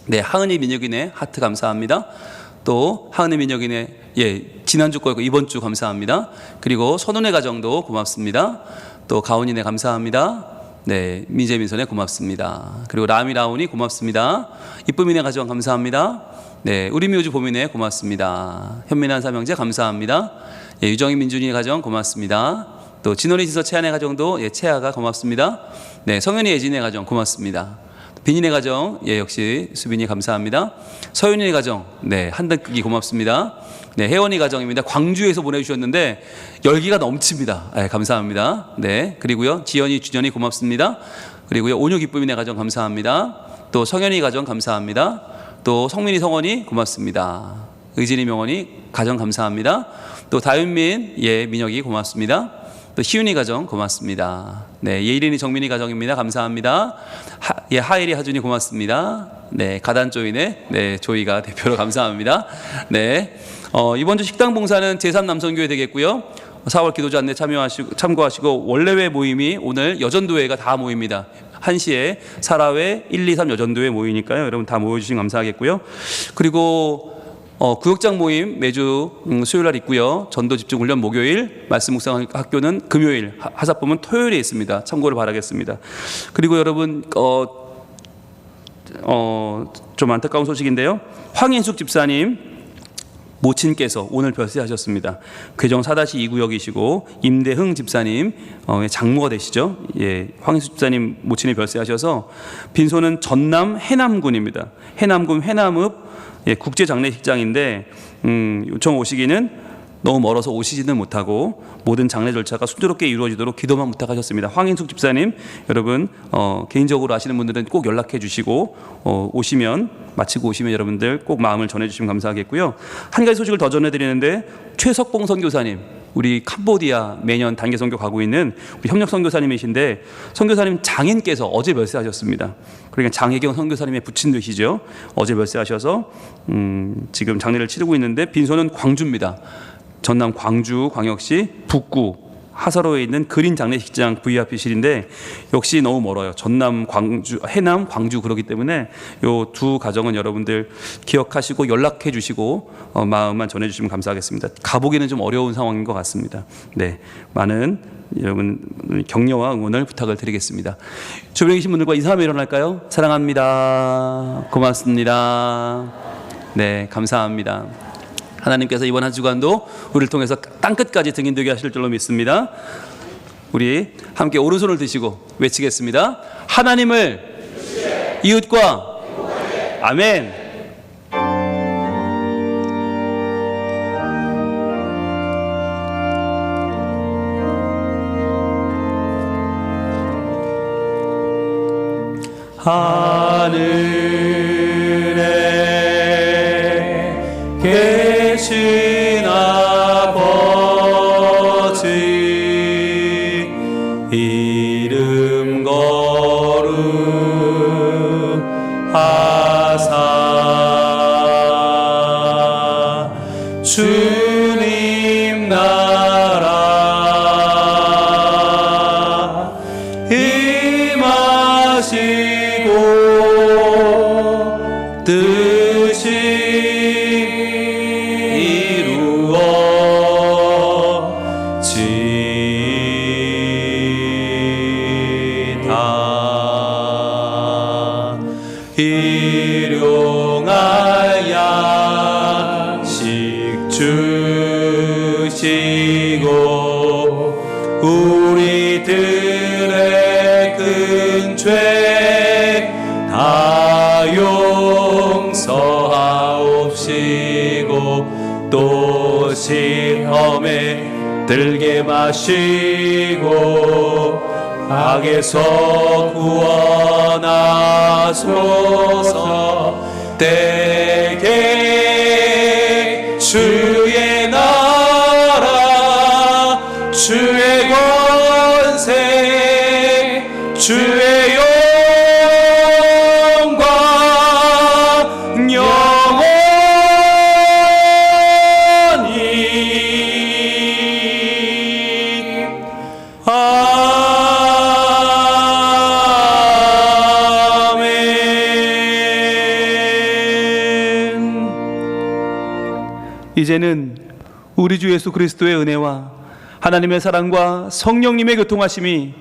네, 하은이 민혁이네 하트 감사합니다. 또 하은이 민혁이네 지난주 거고 이번 주 감사합니다. 그리고 선운의 가정도 고맙습니다. 또 가온이네 감사합니다. 네, 민재민선에 고맙습니다. 그리고 라미 라온이 고맙습니다. 이쁨이네 가정 감사합니다. 네, 우리 묘주 보미네 고맙습니다. 현민한 삼형제 감사합니다. 예, 유정희 민준이 가정 고맙습니다. 또 진원이 지서 채안의 가정도 채아가 고맙습니다. 네, 성현이 예진의 가정 고맙습니다. 비니네 가정 역시 수빈이 감사합니다. 서윤이의 가정 한단끄기 고맙습니다. 네, 혜원이 가정입니다. 광주에서 보내주셨는데 열기가 넘칩니다. 감사합니다. 네, 그리고요 지연이 주전이 고맙습니다. 그리고요 온유 기쁨이네 가정 감사합니다. 또 성현이 가정 감사합니다. 또 성민이 성원이 고맙습니다. 의진이 명원이 가정 감사합니다. 또 다윤민 민혁이 고맙습니다. 또 희윤이 가정 고맙습니다. 네, 예일인이 정민이 가정입니다. 감사합니다. 하일이 하준이 고맙습니다. 네, 가단조이네 조이가 대표로 감사합니다. 네, 이번 주 식당 봉사는 제3남성교회 되겠고요. 4월 기도자 안내 참고하시고 원래회 모임이 오늘 여전도회가 다 모입니다. 1시에 사라회 1, 2, 3 여전도회 모이니까요. 여러분 다 모여주시면 감사하겠고요. 그리고 구역장 모임 매주 수요일날 있고요. 전도 집중 훈련 목요일, 말씀 묵상 학교는 금요일, 하사법은 토요일에 있습니다. 참고를 바라겠습니다. 그리고 여러분 좀 안타까운 소식인데요. 황인숙 집사님 모친께서 오늘 별세하셨습니다. 괴정 4-2구역이시고 임대흥 집사님 장모가 되시죠. 예, 황인숙 집사님 모친이 별세하셔서 빈소는 전남 해남군입니다. 해남군 해남읍 국제장례식장인데 요청 오시기는 너무 멀어서 오시지는 못하고 모든 장례 절차가 순조롭게 이루어지도록 기도만 부탁하셨습니다. 황인숙 집사님 여러분 개인적으로 아시는 분들은 꼭 연락해 주시고 마치고 오시면 여러분들 꼭 마음을 전해주시면 감사하겠고요. 한 가지 소식을 더 전해드리는데 최석봉 선교사님, 우리 캄보디아 매년 단계 선교 가고 있는 우리 협력 선교사님이신데 선교사님 장인께서 어제 별세하셨습니다. 그러니까 장혜경 선교사님의 부친 되시죠. 어제 별세하셔서 지금 장례를 치르고 있는데 빈소는 광주입니다. 전남 광주 광역시 북구 하사로에 있는 그린 장례식장 VIP실인데 역시 너무 멀어요. 전남 광주, 해남 광주 그러기 때문에 요 두 가정은 여러분들 기억하시고 연락해 주시고 마음만 전해 주시면 감사하겠습니다. 가보기는 좀 어려운 상황인 것 같습니다. 네, 많은 여러분 격려와 응원을 부탁을 드리겠습니다. 주변에 계신 분들과 인사하며 일어날까요? 사랑합니다. 고맙습니다. 네, 감사합니다. 하나님께서 이번 한 주간도 우리를 통해서 땅끝까지 등인되게 하실 줄로 믿습니다. 우리 함께 오른손을 드시고 외치겠습니다. 하나님을 이웃과 아멘. 하늘에 계신 아버지 이름 거룩하사 주님 나라 임하시고 뜻 일용할 양식 주시고 우리들의 큰 죄 다 용서하옵시고 또 시험에 들게 마시고 악에서 구원하소서. 때에 주의 나라 주의 권세 주의 영광 영원히 아멘. 이제는 우리 주 예수 그리스도의 은혜와 하나님의 사랑과 성령님의 교통하심이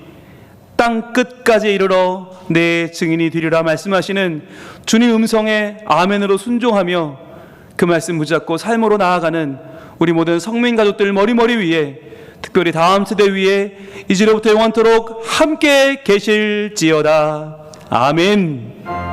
땅 끝까지 이르러 내 증인이 되리라 말씀하시는 주님 음성에 아멘으로 순종하며 그 말씀 붙잡고 삶으로 나아가는 우리 모든 성민 가족들 머리머리 위에, 특별히 다음 세대 위에 이제로부터 영원토록 함께 계실지어다. 아멘.